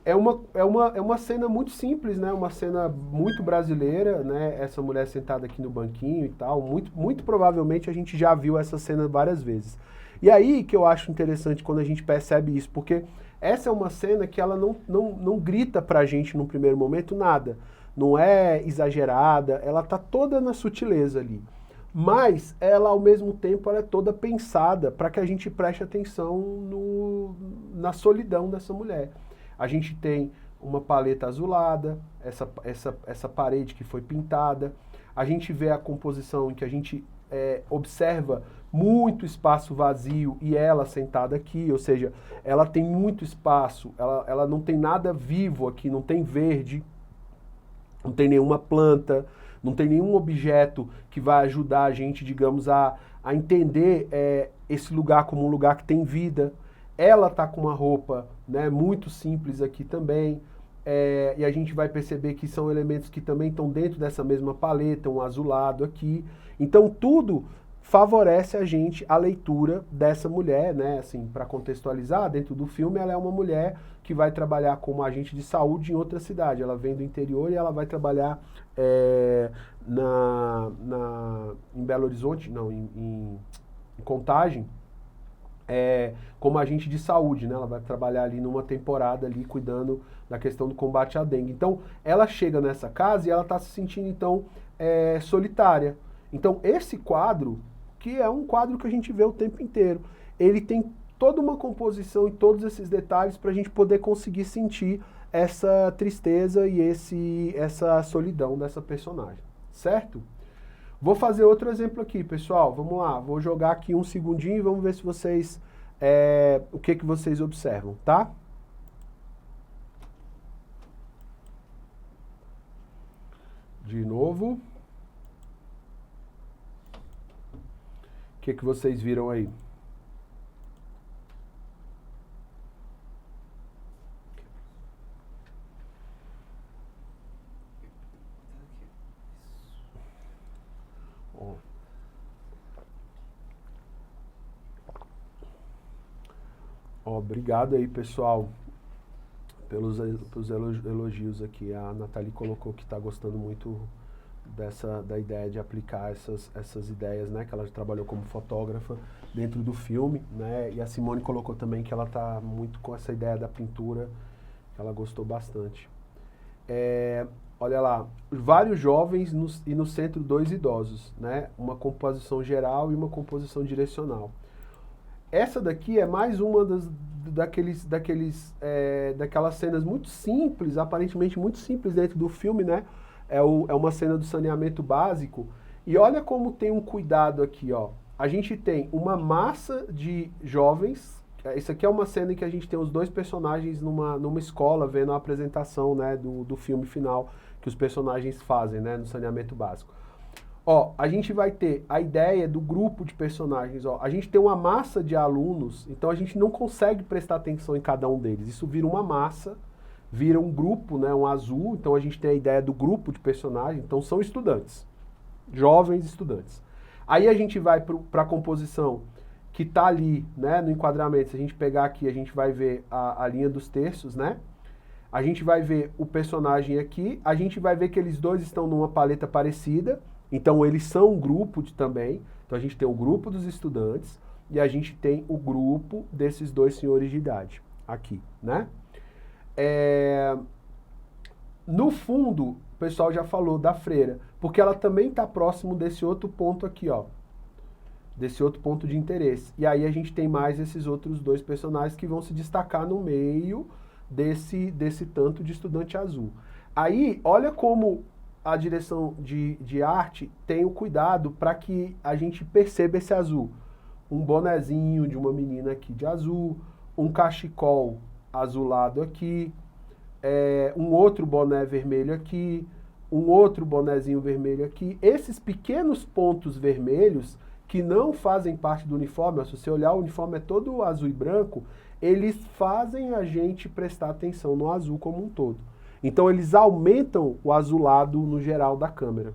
É uma cena muito simples, né? Uma cena muito brasileira, né? Essa mulher sentada aqui no banquinho e tal. Muito provavelmente a gente já viu essa cena várias vezes. E aí que eu acho interessante quando a gente percebe isso, porque essa é uma cena que ela não grita pra gente no primeiro momento nada. Não é exagerada, ela tá toda na sutileza ali. Mas ela, ao mesmo tempo, ela é toda pensada para que a gente preste atenção na solidão dessa mulher. A gente tem uma paleta azulada, essa parede que foi pintada. A gente vê a composição em que a gente observa muito espaço vazio e ela sentada aqui, ou seja, ela tem muito espaço, ela não tem nada vivo aqui, não tem verde, não tem nenhuma planta, não tem nenhum objeto que vai ajudar a gente, digamos, a entender esse lugar como um lugar que tem vida. Ela tá com uma roupa, né, muito simples aqui também, e a gente vai perceber que são elementos que também estão dentro dessa mesma paleta, um azulado aqui. Então tudo favorece a gente a leitura dessa mulher, né? Assim, para contextualizar, dentro do filme ela é uma mulher que vai trabalhar como agente de saúde em outra cidade. Ela vem do interior e ela vai trabalhar em Belo Horizonte, não, em Contagem, como agente de saúde, né? Ela vai trabalhar ali numa temporada ali cuidando da questão do combate à dengue. Então, ela chega nessa casa e ela está se sentindo então solitária. Então, esse quadro, que é um quadro que a gente vê o tempo inteiro, ele tem toda uma composição e todos esses detalhes para a gente poder conseguir sentir essa tristeza e essa solidão dessa personagem, certo? Vou fazer outro exemplo aqui, pessoal. Vamos lá, vou jogar aqui um segundinho e vamos ver se vocês, o que vocês observam, tá? De novo. O que vocês viram aí? Obrigado aí, pessoal, pelos elogios aqui. A Nathalie colocou que está gostando muito da ideia de aplicar essas ideias, né, que ela já trabalhou como fotógrafa dentro do filme, né, e a Simone colocou também que ela está muito com essa ideia da pintura, que ela gostou bastante. olha lá, vários jovens e no centro 2 idosos, né? Uma composição geral e uma composição direcional. Essa daqui é mais uma daquelas cenas muito simples, aparentemente muito simples dentro do filme, né? É uma cena do saneamento básico. E olha como tem um cuidado aqui, ó. A gente tem uma massa de jovens. Isso aqui é uma cena em que a gente tem os dois personagens numa escola vendo a apresentação, né, do filme final que os personagens fazem, né, no saneamento básico. Ó, a gente vai ter a ideia do grupo de personagens, ó. A gente tem uma massa de alunos, então a gente não consegue prestar atenção em cada um deles. Isso vira uma massa, vira um grupo, né, um azul, então a gente tem a ideia do grupo de personagens, então são estudantes, jovens estudantes. Aí a gente vai para a composição que está ali, né, no enquadramento. Se a gente pegar aqui, a gente vai ver a linha dos terços, né? A gente vai ver o personagem aqui, a gente vai ver que eles dois estão numa paleta parecida, então eles são um grupo também. Então a gente tem o grupo dos estudantes e a gente tem o grupo desses dois senhores de idade aqui, né? No fundo, o pessoal já falou da freira, porque ela também está próximo desse outro ponto aqui, ó. Desse outro ponto de interesse. E aí a gente tem mais esses outros dois personagens que vão se destacar no meio desse tanto de estudante azul. Aí, olha como a direção de arte tem o cuidado para que a gente perceba esse azul. Um bonezinho de uma menina aqui de azul, um cachecol azulado aqui, um outro boné vermelho aqui, um outro bonezinho vermelho aqui. Esses pequenos pontos vermelhos que não fazem parte do uniforme, se você olhar o uniforme é todo azul e branco, eles fazem a gente prestar atenção no azul como um todo. Então eles aumentam o azulado no geral da câmera.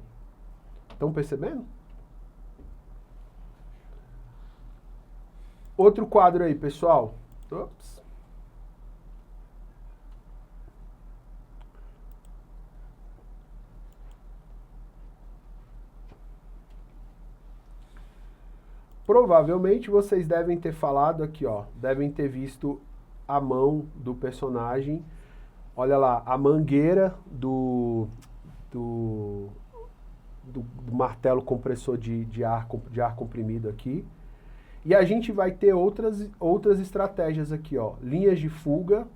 Estão percebendo? Outro quadro aí, pessoal. Ops. Provavelmente vocês devem ter falado aqui, ó, devem ter visto a mão do personagem. Olha lá, a mangueira do martelo compressor de ar comprimido aqui. E a gente vai ter outras estratégias aqui, ó. Linhas de fuga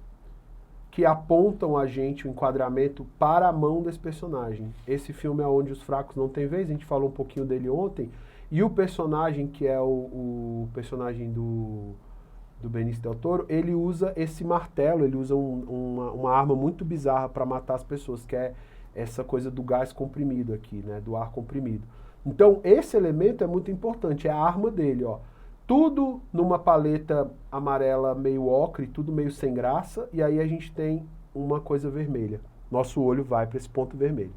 que apontam a gente, o enquadramento, para a mão desse personagem. Esse filme é Onde os Fracos Não Têm Vez, a gente falou um pouquinho dele ontem. E o personagem, que é o personagem do Benício Del Toro, ele usa esse martelo, ele usa uma arma muito bizarra para matar as pessoas, que é essa coisa do gás comprimido aqui, né, do ar comprimido. Então, esse elemento é muito importante, é a arma dele, ó. Tudo numa paleta amarela meio ocre, tudo meio sem graça, e aí a gente tem uma coisa vermelha. Nosso olho vai para esse ponto vermelho.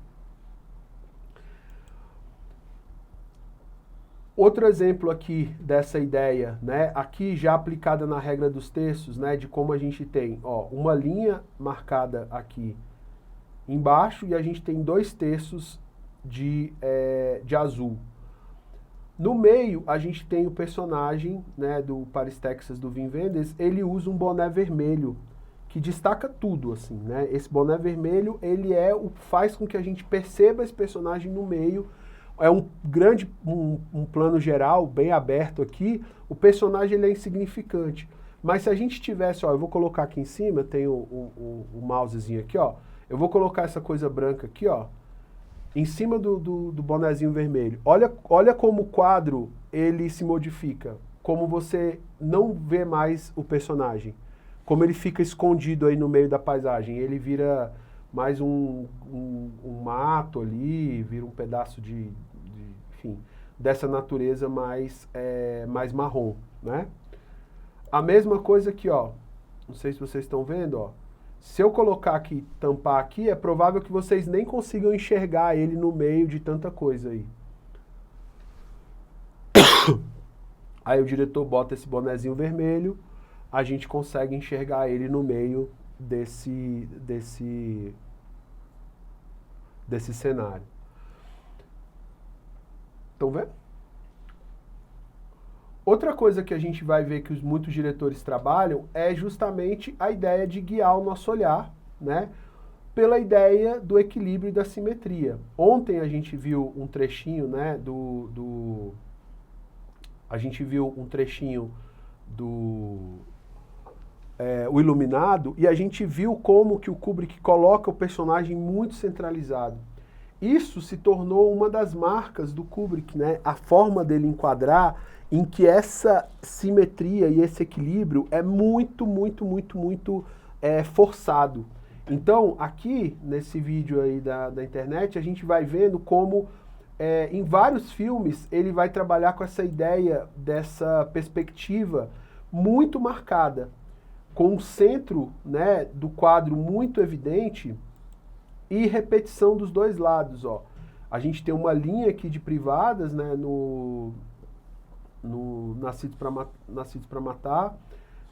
Outro exemplo aqui dessa ideia, né, aqui já aplicada na regra dos terços, né, de como a gente tem, ó, uma linha marcada aqui embaixo e a gente tem 2 terços de azul. No meio, a gente tem o personagem, né, do Paris, Texas, do Wim Wenders, ele usa um boné vermelho, que destaca tudo, assim, né? Esse boné vermelho, ele faz com que a gente perceba esse personagem no meio. É um plano geral, bem aberto aqui, o personagem ele é insignificante. Mas se a gente tivesse, ó, eu vou colocar aqui em cima, tem o mousezinho aqui, ó, eu vou colocar essa coisa branca aqui, ó, em cima do bonezinho vermelho. Olha como o quadro, ele se modifica, como você não vê mais o personagem, como ele fica escondido aí no meio da paisagem, ele vira mais um mato ali, vira um pedaço enfim, dessa natureza mais marrom, né? A mesma coisa aqui, ó, não sei se vocês estão vendo, ó, se eu colocar aqui, tampar aqui, é provável que vocês nem consigam enxergar ele no meio de tanta coisa aí. Aí o diretor bota esse bonezinho vermelho, a gente consegue enxergar ele no meio desse cenário. Estão vendo? Outra coisa que a gente vai ver que muitos diretores trabalham é justamente a ideia de guiar o nosso olhar, né? pela ideia do equilíbrio e da simetria. Ontem a gente viu um trechinho, né, a gente viu um trechinho do O Iluminado, e a gente viu como que o Kubrick coloca o personagem muito centralizado. Isso se tornou uma das marcas do Kubrick, né? A forma dele enquadrar, em que essa simetria e esse equilíbrio é muito forçado. Então, aqui, nesse vídeo aí da internet, a gente vai vendo como, em vários filmes, ele vai trabalhar com essa ideia dessa perspectiva muito marcada, com o centro, né, do quadro muito evidente e repetição dos dois lados, ó. A gente tem uma linha aqui de privadas, né, no Nascidos para Matar.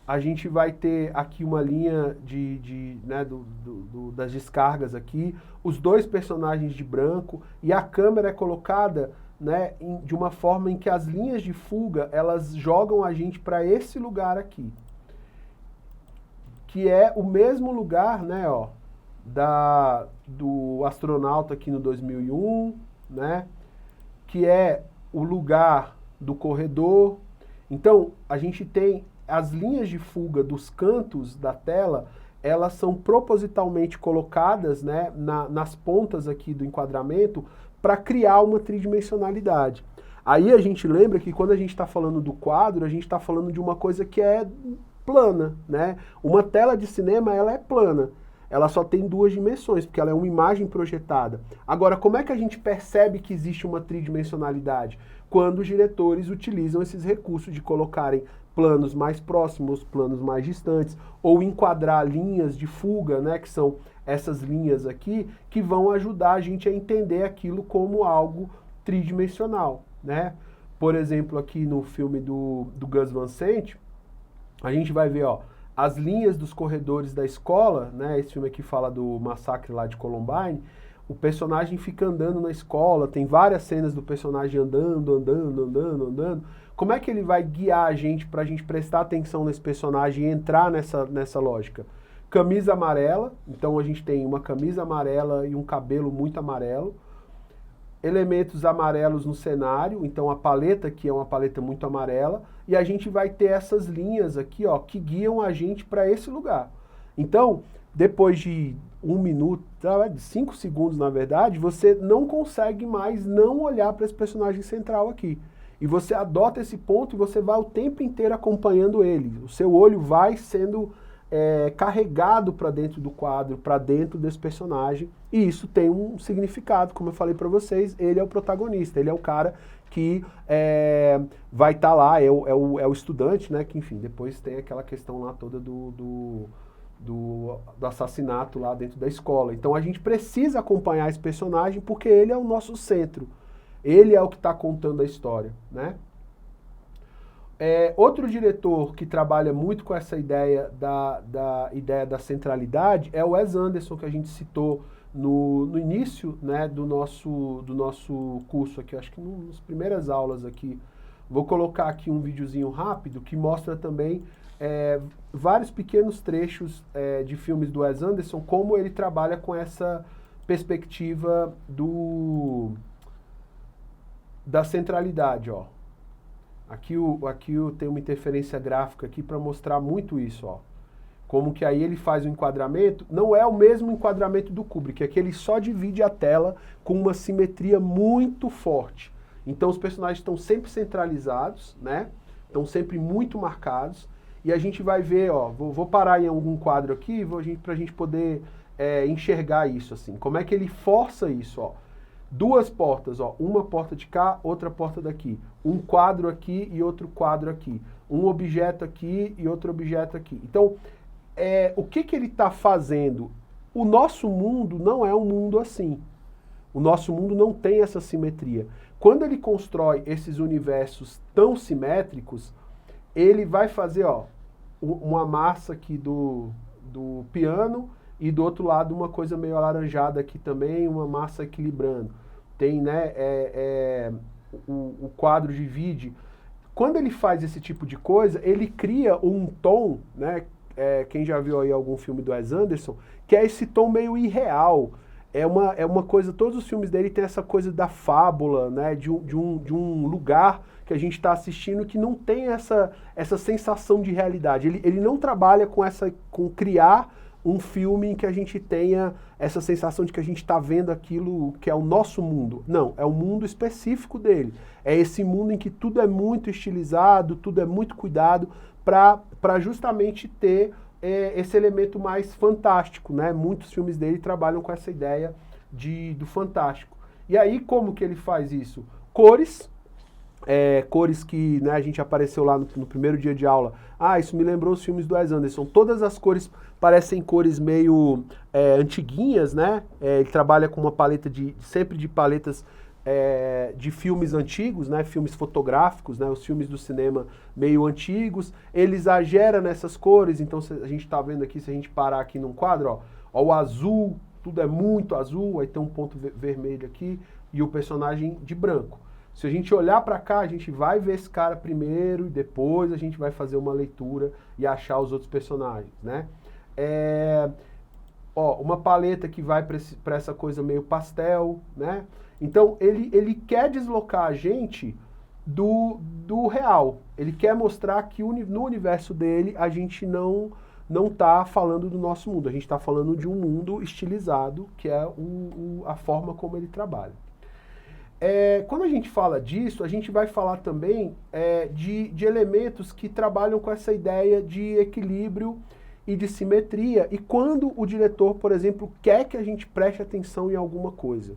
A gente vai ter aqui uma linha né, das descargas aqui, os dois personagens de branco, e a câmera é colocada, né, de uma forma em que as linhas de fuga, elas jogam a gente para esse lugar aqui, que é o mesmo lugar, né, ó, do astronauta aqui no 2001, né, que é o lugar do corredor. Então, a gente tem as linhas de fuga dos cantos da tela, elas são propositalmente colocadas, né, nas pontas aqui do enquadramento para criar uma tridimensionalidade. Aí a gente lembra que quando a gente está falando do quadro, a gente está falando de uma coisa que é plana, né? Uma tela de cinema, ela é plana. Ela só tem duas dimensões, porque ela é uma imagem projetada. Agora, como é que a gente percebe que existe uma tridimensionalidade? Quando os diretores utilizam esses recursos de colocarem planos mais próximos, planos mais distantes, ou enquadrar linhas de fuga, né, que são essas linhas aqui, que vão ajudar a gente a entender aquilo como algo tridimensional, né? Por exemplo, aqui no filme do Gus Van Sant, a gente vai ver, ó, as linhas dos corredores da escola, né? Esse filme aqui fala do massacre lá de Columbine. O personagem fica andando na escola, tem várias cenas do personagem andando. Como é que ele vai guiar a gente pra gente prestar atenção nesse personagem e entrar nessa lógica? Camisa amarela, então a gente tem uma camisa amarela e um cabelo muito amarelo. Elementos amarelos no cenário, então a paleta aqui é uma paleta muito amarela, e a gente vai ter essas linhas aqui, ó, que guiam a gente para esse lugar. Então, depois de 1 minuto, 5 segundos na verdade, você não consegue mais não olhar para esse personagem central aqui. E você adota esse ponto e você vai o tempo inteiro acompanhando ele. O seu olho vai sendo carregado para dentro do quadro, para dentro desse personagem, e isso tem um significado, como eu falei para vocês, ele é o protagonista, ele é o cara que vai estar lá, é o estudante, né, que enfim, depois tem aquela questão lá toda do assassinato lá dentro da escola. Então a gente precisa acompanhar esse personagem porque ele é o nosso centro, ele é o que está contando a história, né? Outro diretor que trabalha muito com essa ideia da centralidade é o Wes Anderson, que a gente citou no início, né, do nosso curso aqui, acho que nas primeiras aulas aqui. Vou colocar aqui um videozinho rápido que mostra também vários pequenos trechos de filmes do Wes Anderson, como ele trabalha com essa perspectiva da centralidade, ó. Aqui eu tenho uma interferência gráfica aqui para mostrar muito isso, ó. Como que aí ele faz o enquadramento, não é o mesmo enquadramento do Kubrick, é que ele só divide a tela com uma simetria muito forte. Então os personagens estão sempre centralizados, né? Estão sempre muito marcados, e a gente vai ver, ó, vou parar em algum quadro aqui pra gente poder enxergar isso, assim. Como é que ele força isso, ó. Duas portas, ó, uma porta de cá, outra porta daqui. Um quadro aqui e outro quadro aqui. Um objeto aqui e outro objeto aqui. Então, o que ele está fazendo? O nosso mundo não é um mundo assim. O nosso mundo não tem essa simetria. Quando ele constrói esses universos tão simétricos, ele vai fazer, ó, uma massa aqui do piano, e do outro lado uma coisa meio alaranjada aqui também, uma massa equilibrando. Tem, né, o quadro divide. Quando ele faz esse tipo de coisa, ele cria um tom, né, quem já viu aí algum filme do Wes Anderson, que é esse tom meio irreal. É uma coisa, todos os filmes dele tem essa coisa da fábula, né, de um lugar que a gente está assistindo que não tem essa sensação de realidade. Ele não trabalha com criar um filme em que a gente tenha essa sensação de que a gente está vendo aquilo que é o nosso mundo. Não, é o mundo específico dele. É esse mundo em que tudo é muito estilizado, tudo é muito cuidado, para justamente ter esse elemento mais fantástico, né? Muitos filmes dele trabalham com essa ideia do fantástico. E aí, como que ele faz isso? Cores, cores que, né, a gente apareceu lá no primeiro dia de aula. Isso me lembrou os filmes do Wes Anderson. Todas as cores parecem cores meio antiguinhas, né? Ele trabalha com uma paleta sempre de paletas de filmes antigos, né? Filmes fotográficos, né? Os filmes do cinema meio antigos. Ele exagera nessas cores, então a gente está vendo aqui, se a gente parar aqui num quadro, ó, o azul, tudo é muito azul, aí tem um ponto vermelho aqui e o personagem de branco. Se a gente olhar para cá, a gente vai ver esse cara primeiro e depois a gente vai fazer uma leitura e achar os outros personagens, né? Uma paleta que vai para essa coisa meio pastel, né? Então, ele quer deslocar a gente do real. Ele quer mostrar que no universo dele a gente não está falando do nosso mundo. A gente está falando de um mundo estilizado, que é a forma como ele trabalha. Quando a gente fala disso, a gente vai falar também de elementos que trabalham com essa ideia de equilíbrio e de simetria, e quando o diretor, por exemplo, quer que a gente preste atenção em alguma coisa.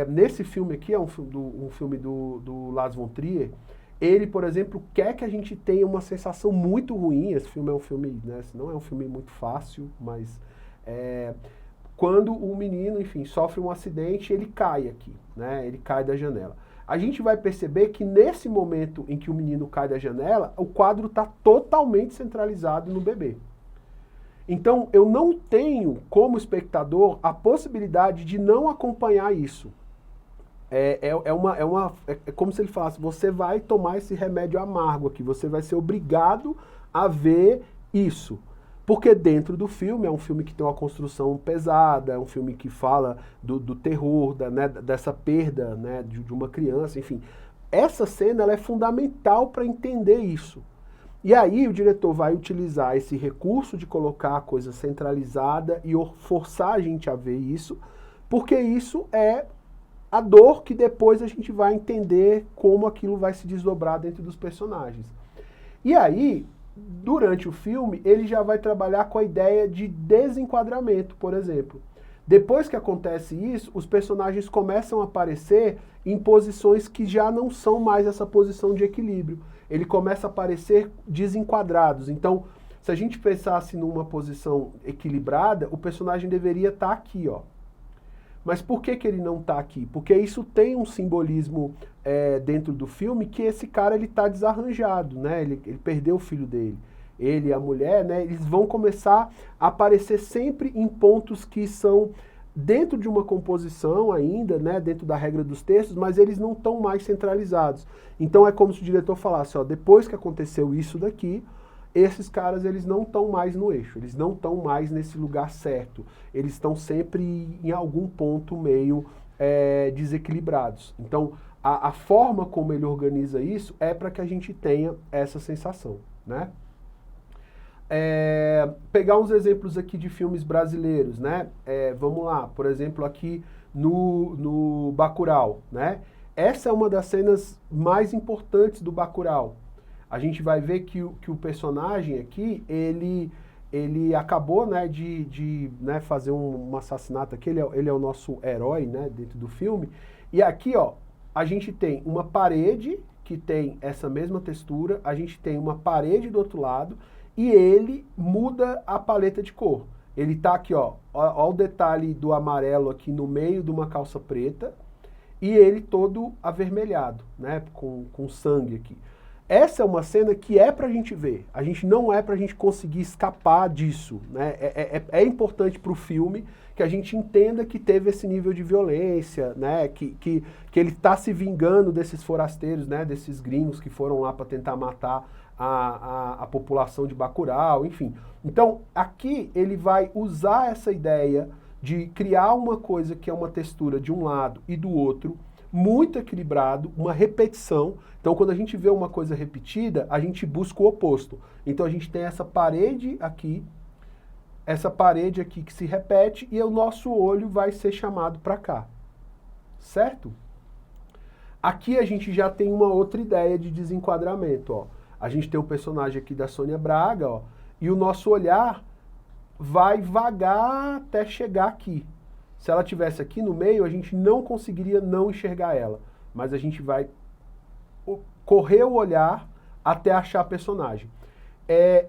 Nesse filme aqui, é um filme do Lars von Trier, ele, por exemplo, quer que a gente tenha uma sensação muito ruim. Esse filme é um filme, né, não é um filme muito fácil, mas quando o menino, enfim, sofre um acidente, ele cai aqui, né, ele cai da janela. A gente vai perceber que nesse momento em que o menino cai da janela, o quadro está totalmente centralizado no bebê. Então, eu não tenho, como espectador, a possibilidade de não acompanhar isso. É como se ele falasse, você vai tomar esse remédio amargo aqui, você vai ser obrigado a ver isso. Porque dentro do filme, é um filme que tem uma construção pesada, é um filme que fala do terror, né, dessa perda, né, de uma criança, enfim. Essa cena ela é fundamental para entender isso. E aí o diretor vai utilizar esse recurso de colocar a coisa centralizada e forçar a gente a ver isso, porque isso é a dor que depois a gente vai entender como aquilo vai se desdobrar dentro dos personagens. E aí, durante o filme, ele já vai trabalhar com a ideia de desenquadramento, por exemplo. Depois que acontece isso, os personagens começam a aparecer em posições que já não são mais essa posição de equilíbrio. Ele começa a aparecer desenquadrados. Então, se a gente pensasse numa posição equilibrada, o personagem deveria estar aqui, ó. Mas por que ele não está aqui? Porque isso tem um simbolismo dentro do filme que esse cara ele está desarranjado, né? Ele perdeu o filho dele. Ele e a mulher, né? Eles vão começar a aparecer sempre em pontos que são dentro de uma composição ainda, né? Dentro da regra dos textos, mas eles não estão mais centralizados. Então é como se o diretor falasse, ó, depois que aconteceu isso daqui, esses caras eles não estão mais no eixo, eles não estão mais nesse lugar certo, eles estão sempre em algum ponto meio desequilibrados. Então a forma como ele organiza isso é para que a gente tenha essa sensação, né? Pegar uns exemplos aqui de filmes brasileiros, né? Vamos lá, por exemplo aqui no Bacurau, né? Essa é uma das cenas mais importantes do Bacurau. A gente vai ver que o personagem aqui, ele acabou, né, de fazer um assassinato aqui, ele é o nosso herói, né, dentro do filme. E aqui, ó, a gente tem uma parede que tem essa mesma textura, a gente tem uma parede do outro lado e ele muda a paleta de cor. Ele tá aqui, ó o detalhe do amarelo aqui no meio de uma calça preta e ele todo avermelhado, né, com sangue aqui. Essa é uma cena que é pra gente ver, a gente não é pra gente conseguir escapar disso, né? É importante pro filme que a gente entenda que teve esse nível de violência, né? Que ele tá se vingando desses forasteiros, né? Desses gringos que foram lá pra tentar matar a população de Bacurau, enfim. Então, aqui ele vai usar essa ideia de criar uma coisa que é uma textura de um lado e do outro, muito equilibrado, uma repetição. Então, quando a gente vê uma coisa repetida, a gente busca o oposto. Então, a gente tem essa parede aqui que se repete e o nosso olho vai ser chamado para cá. Certo? Aqui a gente já tem uma outra ideia de desenquadramento, ó. A gente tem o personagem aqui da Sônia Braga, ó, e o nosso olhar vai vagar até chegar aqui. Se ela tivesse aqui no meio, a gente não conseguiria não enxergar ela, mas a gente vai correr o olhar até achar a personagem.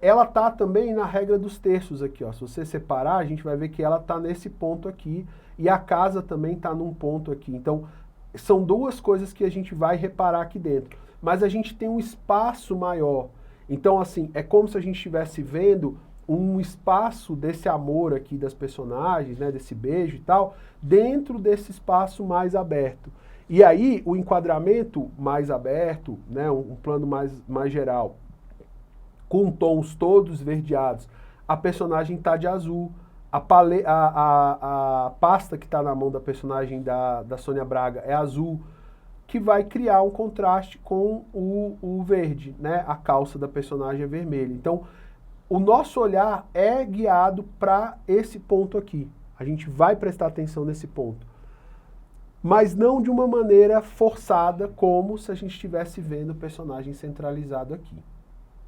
Ela tá também na regra dos terços aqui, ó. Se você separar, a gente vai ver que ela tá nesse ponto aqui e a casa também tá num ponto aqui. Então, são duas coisas que a gente vai reparar aqui dentro. Mas a gente tem um espaço maior. Então, assim, é como se a gente estivesse vendo um espaço desse amor aqui das personagens, né, desse beijo e tal, dentro desse espaço mais aberto. E aí, o enquadramento mais aberto, né, um plano mais geral, com tons todos esverdeados, a personagem está de azul, a pasta que está na mão da personagem da Sônia Braga é azul, que vai criar um contraste com o verde, né? A calça da personagem é vermelha. Então, o nosso olhar é guiado para esse ponto aqui. A gente vai prestar atenção nesse ponto. Mas não de uma maneira forçada, como se a gente estivesse vendo o personagem centralizado aqui.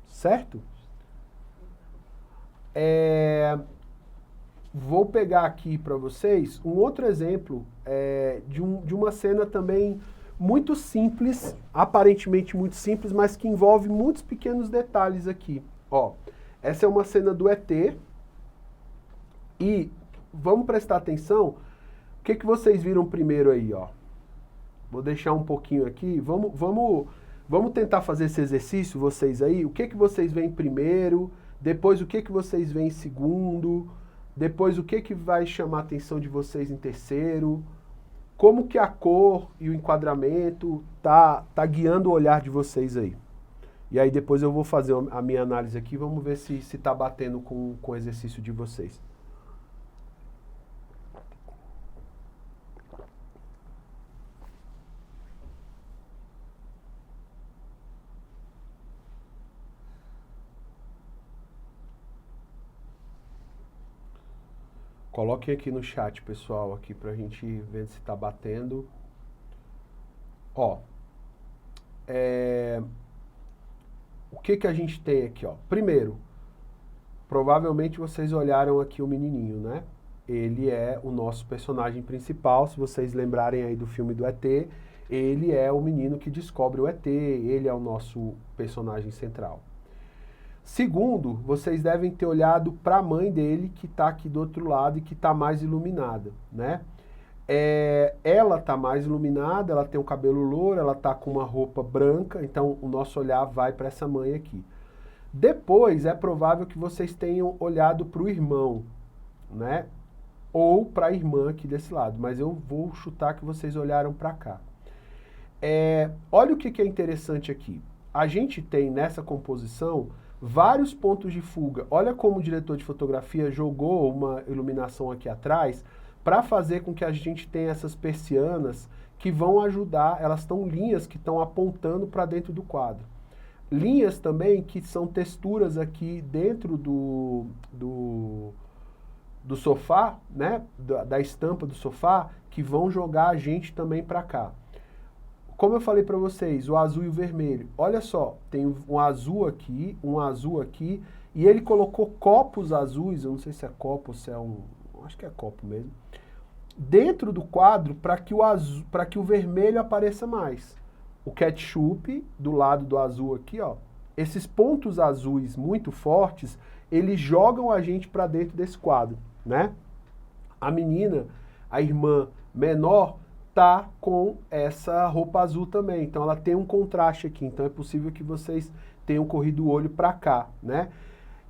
Certo? Vou pegar aqui para vocês um outro exemplo de uma cena também muito simples, aparentemente muito simples, mas que envolve muitos pequenos detalhes aqui. Ó, essa é uma cena do ET e vamos prestar atenção. O que vocês viram primeiro aí, ó? Vou deixar um pouquinho aqui. Vamos tentar fazer esse exercício, vocês aí. O que vocês veem primeiro? Depois o que vocês veem em segundo? Depois o que vai chamar a atenção de vocês em terceiro? Como que a cor e o enquadramento tá guiando o olhar de vocês aí? E aí depois eu vou fazer a minha análise aqui, vamos ver se tá batendo com o exercício de vocês. Coloquem aqui no chat, pessoal, aqui pra gente ver se tá batendo. Ó, o que a gente tem aqui, ó? Primeiro, provavelmente vocês olharam aqui o menininho, né? Ele é o nosso personagem principal, se vocês lembrarem aí do filme do ET, ele é o menino que descobre o ET, ele é o nosso personagem central. Segundo, vocês devem ter olhado para a mãe dele, que está aqui do outro lado e que está mais iluminada, né? Ela está mais iluminada, ela tem um cabelo louro, ela está com uma roupa branca, então o nosso olhar vai para essa mãe aqui. Depois, é provável que vocês tenham olhado para o irmão, né? Ou para a irmã aqui desse lado, mas eu vou chutar que vocês olharam para cá. Olha o que é interessante aqui. A gente tem nessa composição vários pontos de fuga. Olha como o diretor de fotografia jogou uma iluminação aqui atrás para fazer com que a gente tenha essas persianas que vão ajudar, elas estão linhas que estão apontando para dentro do quadro. Linhas também que são texturas aqui dentro do sofá, né, da estampa do sofá, que vão jogar a gente também para cá. Como eu falei para vocês, o azul e o vermelho. Olha só, tem um azul aqui, e ele colocou copos azuis, eu não sei se é copo ou se é acho que é copo mesmo, dentro do quadro para que o vermelho apareça mais. O ketchup do lado do azul aqui, ó. Esses pontos azuis muito fortes, eles jogam a gente para dentro desse quadro, né? A menina, a irmã menor, tá com essa roupa azul também, então ela tem um contraste aqui, então é possível que vocês tenham corrido o olho para cá, né?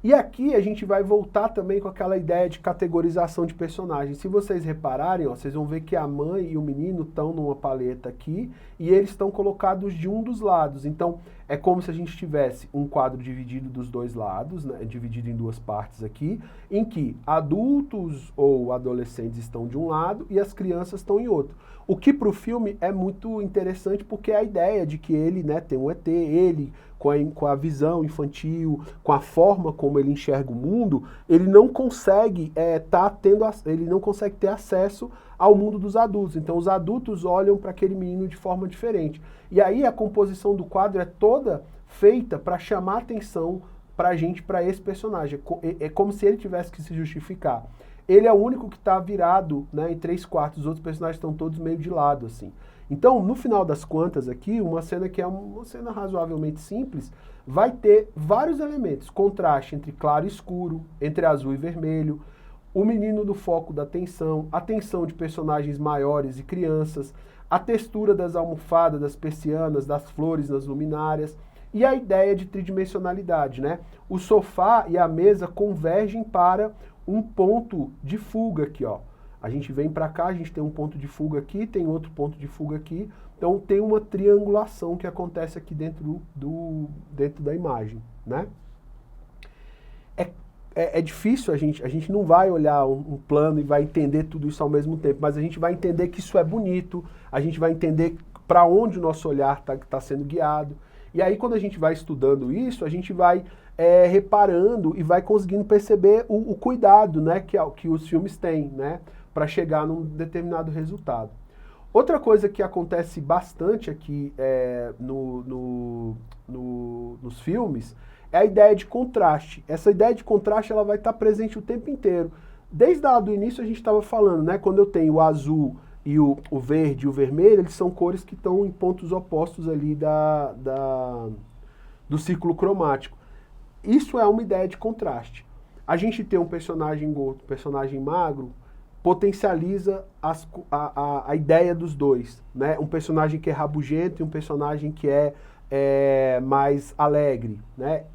E aqui a gente vai voltar também com aquela ideia de categorização de personagens. Se vocês repararem, ó, vocês vão ver que a mãe e o menino estão numa paleta aqui e eles estão colocados de um dos lados. Então, É como se a gente tivesse um quadro dividido dos dois lados, né, dividido em duas partes aqui, em que adultos ou adolescentes estão de um lado e as crianças estão em outro. O que para o filme é muito interessante porque é a ideia de que ele, né, tem um ET, ele com a visão infantil, com a forma como ele enxerga o mundo, ele não consegue ele não consegue ter acesso ao mundo dos adultos. Então os adultos olham para aquele menino de forma diferente. E aí a composição do quadro é toda feita para chamar atenção pra gente, para esse personagem. É como se ele tivesse que se justificar. Ele é o único que está virado, né, em 3/4, os outros personagens estão todos meio de lado, assim. Então, no final das contas aqui, uma cena que é uma cena razoavelmente simples, vai ter vários elementos. Contraste entre claro e escuro, entre azul e vermelho, o menino no foco da atenção, a tensão de personagens maiores e crianças, a textura das almofadas, das persianas, das flores nas luminárias e a ideia de tridimensionalidade, né? O sofá e a mesa convergem para um ponto de fuga aqui, ó. A gente vem para cá, a gente tem um ponto de fuga aqui, tem outro ponto de fuga aqui, então tem uma triangulação que acontece aqui dentro da imagem, né? É difícil, a gente não vai olhar um plano e vai entender tudo isso ao mesmo tempo, mas a gente vai entender que isso é bonito, a gente vai entender para onde o nosso olhar tá sendo guiado. E aí quando a gente vai estudando isso, a gente vai reparando e vai conseguindo perceber o cuidado, né, que os filmes têm, né, para chegar num determinado resultado. Outra coisa que acontece bastante aqui nos filmes é a ideia de contraste. Essa ideia de contraste ela vai estar presente o tempo inteiro. Desde lá do início a gente estava falando, né? Quando eu tenho o azul e o verde e o vermelho, eles são cores que estão em pontos opostos ali do círculo cromático. Isso é uma ideia de contraste. A gente tem um personagem gordo, um personagem magro, potencializa a ideia dos dois, né? Um personagem que é rabugento e um personagem que é mais alegre, né?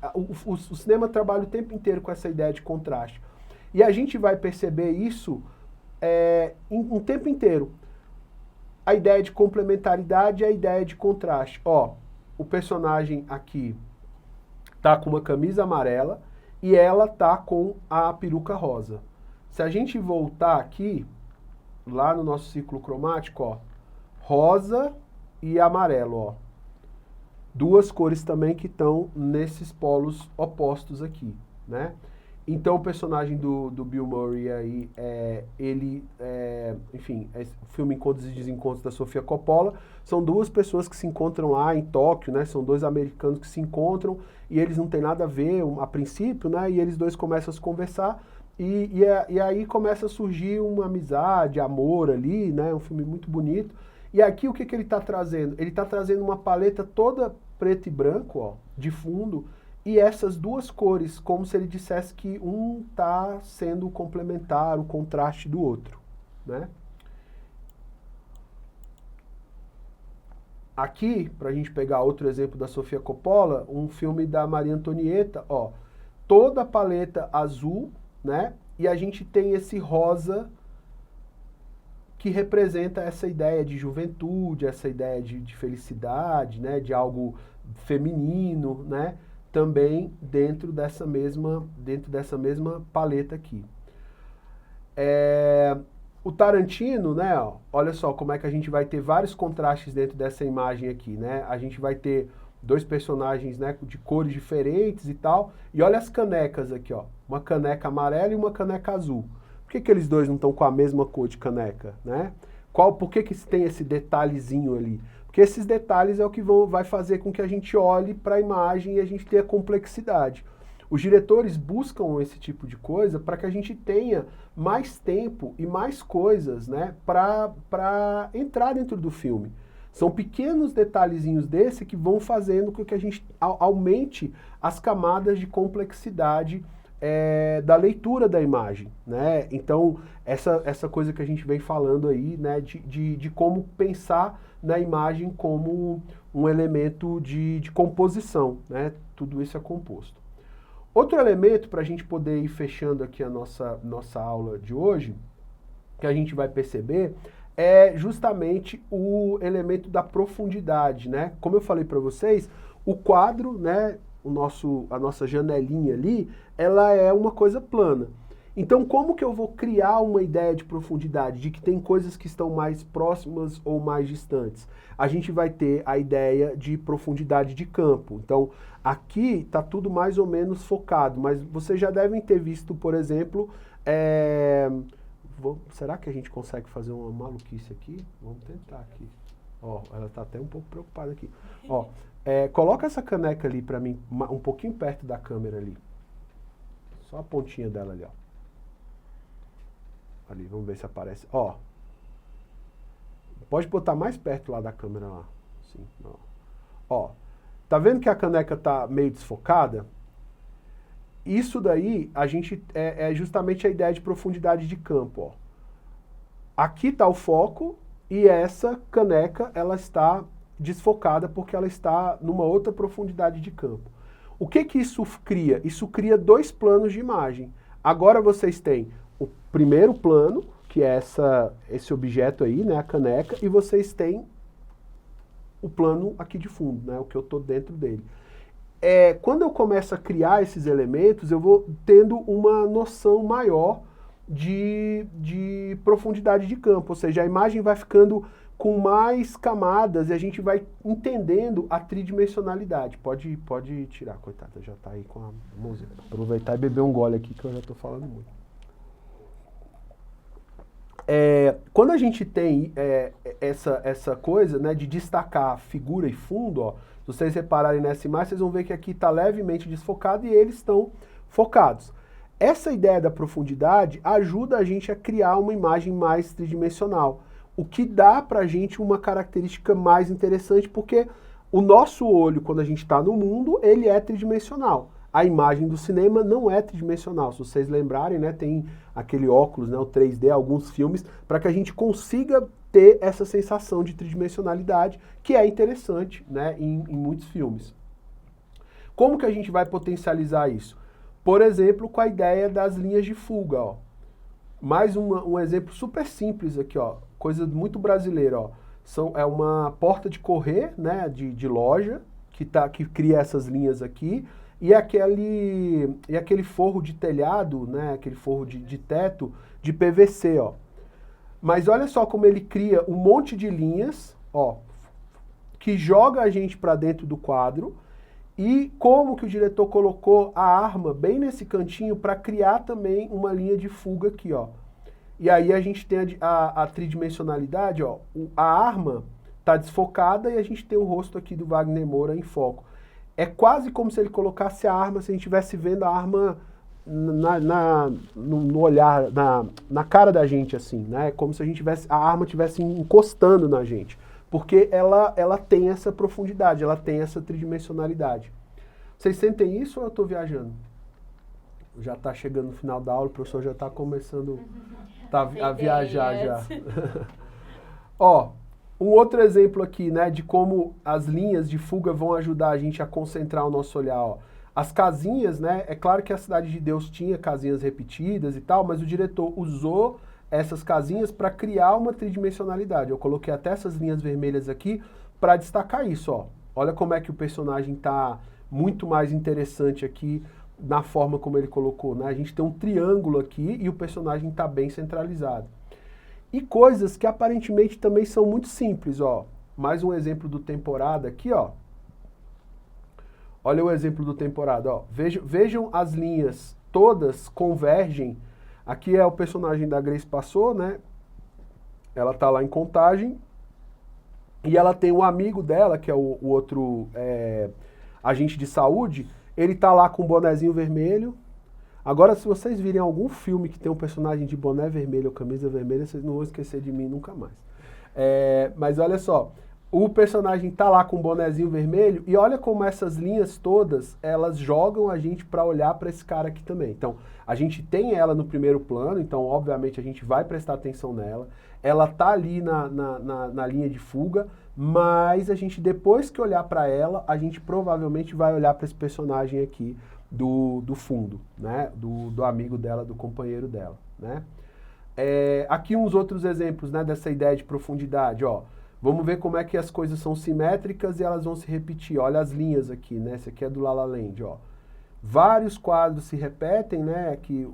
O cinema trabalha o tempo inteiro com essa ideia de contraste. E a gente vai perceber isso um tempo inteiro. A ideia de complementaridade e a ideia de contraste. Ó, o personagem aqui tá com uma camisa amarela e ela tá com a peruca rosa. Se a gente voltar aqui, lá no nosso círculo cromático, ó, rosa e amarelo, ó. Duas cores também que estão nesses polos opostos aqui, né? Então o personagem do Bill Murray aí, enfim, o filme Encontros e Desencontros da Sofia Coppola, são duas pessoas que se encontram lá em Tóquio, né? São dois americanos que se encontram e eles não têm nada a ver a princípio, né? E eles dois começam a se conversar e aí começa a surgir uma amizade, amor ali, né? Um filme muito bonito. E aqui o que ele está trazendo? Ele está trazendo uma paleta toda preto e branco, ó, de fundo, e essas duas cores, como se ele dissesse que um está sendo complementar, o contraste do outro, né? Aqui, para a gente pegar outro exemplo da Sofia Coppola, um filme da Maria Antonieta, ó, toda a paleta azul, né? E a gente tem esse rosa que representa essa ideia de juventude, essa ideia de felicidade, né, de algo feminino, né, também dentro dessa mesma paleta aqui. O Tarantino, né, ó, olha só como é que a gente vai ter vários contrastes dentro dessa imagem aqui, né? A gente vai ter dois personagens, né, de cores diferentes e tal, e olha as canecas aqui, ó, uma caneca amarela e uma caneca azul. Por que eles dois não estão com a mesma cor de caneca, né? Por que tem esse detalhezinho ali? Porque esses detalhes é o que vai fazer com que a gente olhe para a imagem e a gente tenha complexidade. Os diretores buscam esse tipo de coisa para que a gente tenha mais tempo e mais coisas, né, para entrar dentro do filme. São pequenos detalhezinhos desse que vão fazendo com que a gente aumente as camadas de complexidade da leitura da imagem, né? Então, essa coisa que a gente vem falando aí, né, de como pensar na imagem como um elemento de composição, né? Tudo isso é composto. Outro elemento para a gente poder ir fechando aqui a nossa aula de hoje, que a gente vai perceber, é justamente o elemento da profundidade, né? Como eu falei para vocês, O quadro, né, a nossa janelinha ali, ela é uma coisa plana. Então, como que eu vou criar uma ideia de profundidade, de que tem coisas que estão mais próximas ou mais distantes? A gente vai ter a ideia de profundidade de campo. Então, aqui está tudo mais ou menos focado, mas vocês já devem ter visto, por exemplo, será que a gente consegue fazer uma maluquice aqui? Vamos tentar aqui. Ó, ela está até um pouco preocupada aqui. Ó, coloca essa caneca ali para mim, um pouquinho perto da câmera ali. Só a pontinha dela ali, ó. Ali, vamos ver se aparece. Ó. Pode botar mais perto lá da câmera lá. Assim, ó. Tá vendo que a caneca tá meio desfocada? Isso daí, a gente é justamente a ideia de profundidade de campo, ó. Aqui tá o foco e essa caneca, ela está desfocada porque ela está numa outra profundidade de campo. O que que isso cria? Isso cria dois planos de imagem. Agora vocês têm o primeiro plano, que é esse objeto aí, né, a caneca, e vocês têm o plano aqui de fundo, né, o que eu estou dentro dele. Quando eu começo a criar esses elementos, eu vou tendo uma noção maior de profundidade de campo, ou seja, a imagem vai ficando com mais camadas e a gente vai entendendo a tridimensionalidade. Pode tirar, coitada, já está aí com a música. Aproveitar e beber um gole aqui que eu já estou falando muito. Quando a gente tem essa coisa, né, de destacar figura e fundo, ó, se vocês repararem nessa imagem, vocês vão ver que aqui está levemente desfocado e eles estão focados. Essa ideia da profundidade ajuda a gente a criar uma imagem mais tridimensional, o que dá para a gente uma característica mais interessante, porque o nosso olho, quando a gente está no mundo, ele é tridimensional. A imagem do cinema não é tridimensional. Se vocês lembrarem, né, tem aquele óculos, né, o 3D, alguns filmes, para que a gente consiga ter essa sensação de tridimensionalidade, que é interessante, né, em muitos filmes. Como que a gente vai potencializar isso? Por exemplo, com a ideia das linhas de fuga, ó. Mais um exemplo super simples aqui, ó, coisa muito brasileira, ó. É uma porta de correr, né, de loja, que cria essas linhas aqui, e aquele forro de telhado, né, aquele forro de teto de PVC, ó. Mas olha só como ele cria um monte de linhas, ó, que joga a gente para dentro do quadro, e como que o diretor colocou a arma bem nesse cantinho para criar também uma linha de fuga aqui, ó. E aí a gente tem a tridimensionalidade, ó, a arma tá desfocada e a gente tem o rosto aqui do Wagner Moura em foco. É quase como se ele colocasse a arma, se a gente estivesse vendo a arma no olhar, na cara da gente, assim, né? Como se a arma estivesse encostando na gente. Porque ela tem essa profundidade, ela tem essa tridimensionalidade. Vocês sentem isso ou eu estou viajando? Já está chegando no final da aula, o professor já está começando a viajar já. Ó, um outro exemplo aqui, né, de como as linhas de fuga vão ajudar a gente a concentrar o nosso olhar, ó. As casinhas, né, é claro que a Cidade de Deus tinha casinhas repetidas e tal, mas o diretor usou essas casinhas para criar uma tridimensionalidade. Eu coloquei até essas linhas vermelhas aqui para destacar isso, ó. Olha como é que o personagem está muito mais interessante aqui na forma como ele colocou, né? A gente tem um triângulo aqui e o personagem está bem centralizado. E coisas que aparentemente também são muito simples, ó. Mais um exemplo do Temporada aqui, ó. Olha o exemplo do Temporada, ó. Vejam as linhas, todas convergem. Aqui é o personagem da Grace Passou, né? Ela tá lá em Contagem. E ela tem um amigo dela, que é o outro agente de saúde. Ele tá lá com um bonezinho vermelho. Agora, se vocês virem algum filme que tem um personagem de boné vermelho ou camisa vermelha, vocês não vão esquecer de mim nunca mais. Mas olha só, o personagem tá lá com um bonezinho vermelho e olha como essas linhas todas, elas jogam a gente para olhar para esse cara aqui também. Então, a gente tem ela no primeiro plano, então obviamente a gente vai prestar atenção nela. Ela tá ali na linha de fuga, mas a gente, depois que olhar para ela, a gente provavelmente vai olhar para esse personagem aqui do fundo, né? Do amigo dela, do companheiro dela, né? Aqui uns outros exemplos, né, dessa ideia de profundidade, ó. Vamos ver como é que as coisas são simétricas e elas vão se repetir. Olha as linhas aqui, né? Esse aqui é do La La Land, ó. Vários quadros se repetem, né? Aqui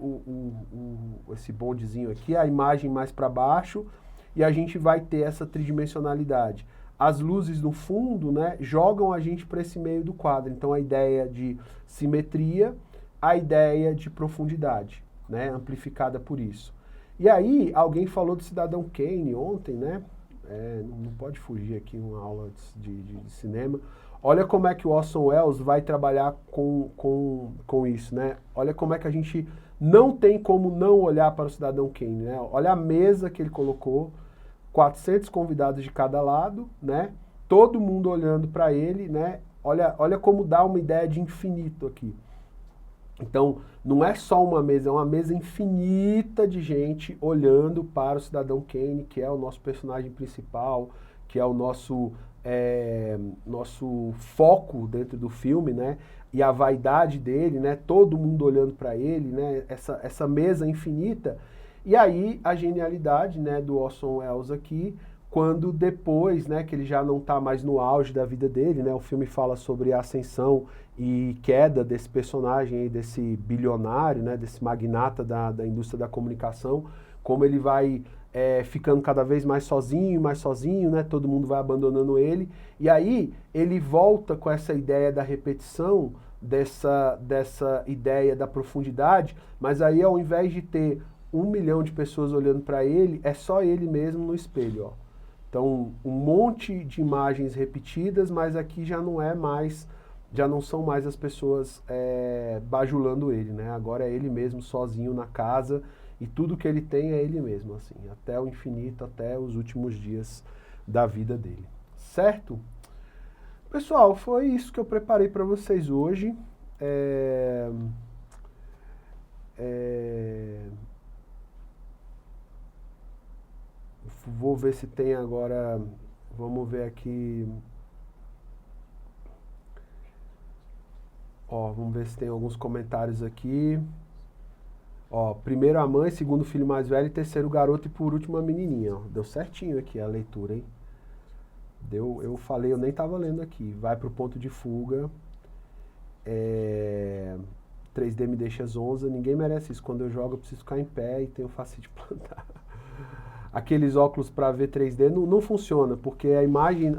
esse bondezinho aqui, a imagem mais para baixo, e a gente vai ter essa tridimensionalidade. As luzes no fundo, né, jogam a gente para esse meio do quadro. Então a ideia de simetria, a ideia de profundidade, né, amplificada por isso. E aí, alguém falou do Cidadão Kane ontem, né? Não pode fugir aqui uma aula de cinema. Olha como é que o Orson Welles vai trabalhar com isso, né? Olha como é que a gente não tem como não olhar para o Cidadão Kane, né? Olha a mesa que ele colocou, 400 convidados de cada lado, né? Todo mundo olhando para ele, né? Olha como dá uma ideia de infinito aqui. Então, não é só uma mesa, é uma mesa infinita de gente olhando para o Cidadão Kane, que é o nosso personagem principal, que é o nosso foco dentro do filme, né? E a vaidade dele, né? Todo mundo olhando para ele, né? Essa mesa infinita. E aí a genialidade, né, do Orson Welles aqui, quando depois, né, que ele já não está mais no auge da vida dele, né? O filme fala sobre a ascensão e queda desse personagem aí, desse bilionário, né, desse magnata da indústria da comunicação, como ele vai ficando cada vez mais sozinho, né? Todo mundo vai abandonando ele. E aí ele volta com essa ideia da repetição, dessa ideia da profundidade, mas aí ao invés de ter 1 milhão de pessoas olhando para ele, é só ele mesmo no espelho, ó. Então, um monte de imagens repetidas, mas aqui já não são mais as pessoas bajulando ele, né? Agora é ele mesmo sozinho na casa, e tudo que ele tem é ele mesmo, assim, até o infinito, até os últimos dias da vida dele. Certo? Pessoal, foi isso que eu preparei para vocês hoje. Vou ver se tem agora, vamos ver aqui, ó, vamos ver se tem alguns comentários aqui. Ó, primeiro a mãe, segundo o filho mais velho, terceiro o garoto e por último a menininha, ó. Deu certinho aqui a leitura, hein? Eu falei, eu nem tava lendo aqui. Vai pro ponto de fuga. 3D me deixa zonza, ninguém merece isso. Quando eu jogo eu preciso ficar em pé e tenho facite de plantar. Aqueles óculos para ver 3D não funciona, porque a imagem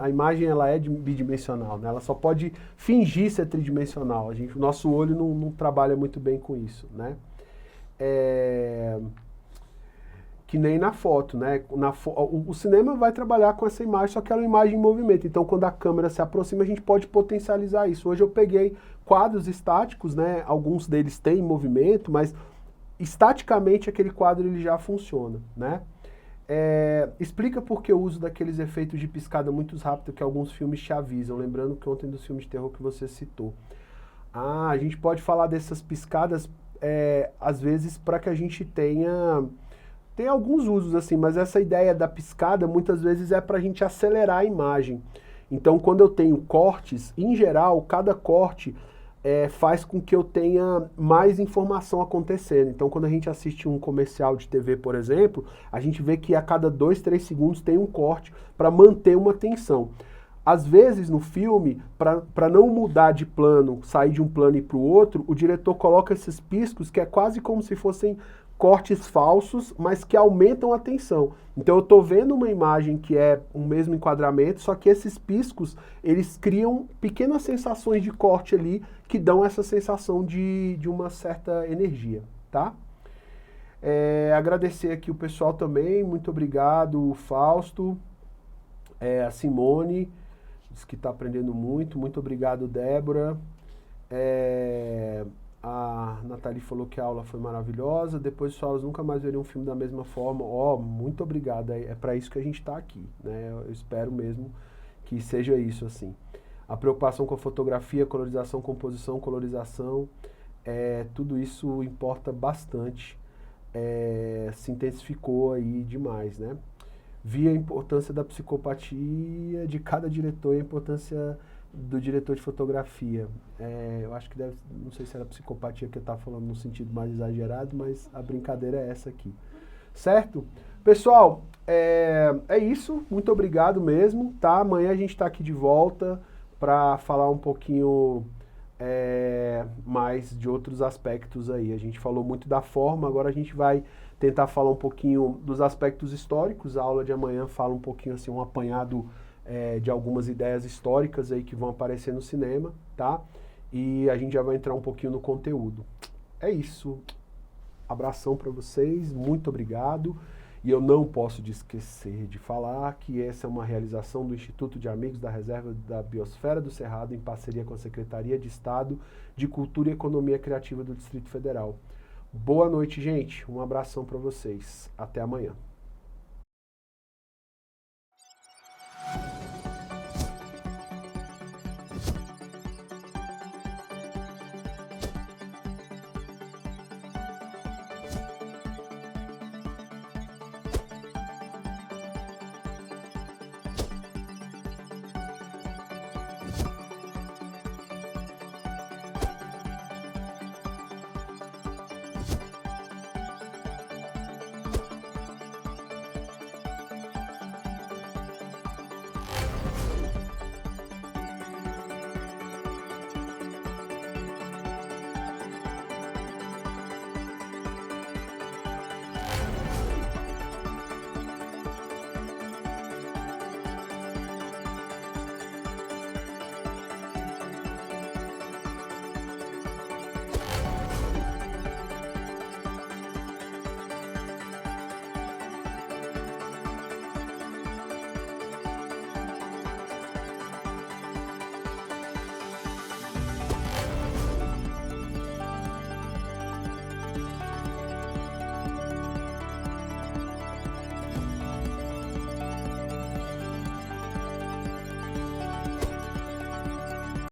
ela é bidimensional, né? Ela só pode fingir ser tridimensional. O nosso olho não trabalha muito bem com isso, né? Que nem na foto, né? O cinema vai trabalhar com essa imagem, só que ela é uma imagem em movimento. Então, quando a câmera se aproxima, a gente pode potencializar isso. Hoje eu peguei quadros estáticos, né? Alguns deles têm movimento, mas estaticamente aquele quadro ele já funciona, né? Explica por que o uso daqueles efeitos de piscada muito rápido que alguns filmes te avisam, lembrando que ontem dos filmes de terror que você citou. A gente pode falar dessas piscadas, às vezes, para que a gente tenha... Tem alguns usos, assim, mas essa ideia da piscada, muitas vezes, é para a gente acelerar a imagem. Então, quando eu tenho cortes, em geral, cada corte faz com que eu tenha mais informação acontecendo. Então, quando a gente assiste um comercial de TV, por exemplo, a gente vê que a cada 2, 3 segundos tem um corte para manter uma tensão. Às vezes, no filme, para não mudar de plano, sair de um plano e ir para o outro, o diretor coloca esses piscos que é quase como se fossem cortes falsos, mas que aumentam a tensão. Então eu estou vendo uma imagem que é o mesmo enquadramento, só que esses piscos, eles criam pequenas sensações de corte ali, que dão essa sensação de uma certa energia, tá? Agradecer aqui o pessoal também, muito obrigado, Fausto, a Simone, diz que está aprendendo muito, muito obrigado, Débora. A Nathalie falou que a aula foi maravilhosa, depois os aulas nunca mais veriam um filme da mesma forma. Muito obrigado, é para isso que a gente está aqui, né? Eu espero mesmo que seja isso, assim. A preocupação com a fotografia, colorização, composição, colorização, tudo isso importa bastante, se intensificou aí demais, né? Vi a importância da psicopatia de cada diretor e a importância do diretor de fotografia. Eu acho que não sei se era psicopatia que eu estava falando no sentido mais exagerado, mas a brincadeira é essa aqui. Certo? Pessoal, é isso. Muito obrigado mesmo, tá? Amanhã a gente está aqui de volta para falar um pouquinho mais de outros aspectos aí. A gente falou muito da forma, agora a gente vai tentar falar um pouquinho dos aspectos históricos. A aula de amanhã fala um pouquinho assim, um apanhado de algumas ideias históricas aí que vão aparecer no cinema, tá? E a gente já vai entrar um pouquinho no conteúdo. É isso. Abração para vocês, muito obrigado. E eu não posso esquecer de falar que essa é uma realização do Instituto de Amigos da Reserva da Biosfera do Cerrado, em parceria com a Secretaria de Estado de Cultura e Economia Criativa do Distrito Federal. Boa noite, gente. Um abração para vocês. Até amanhã.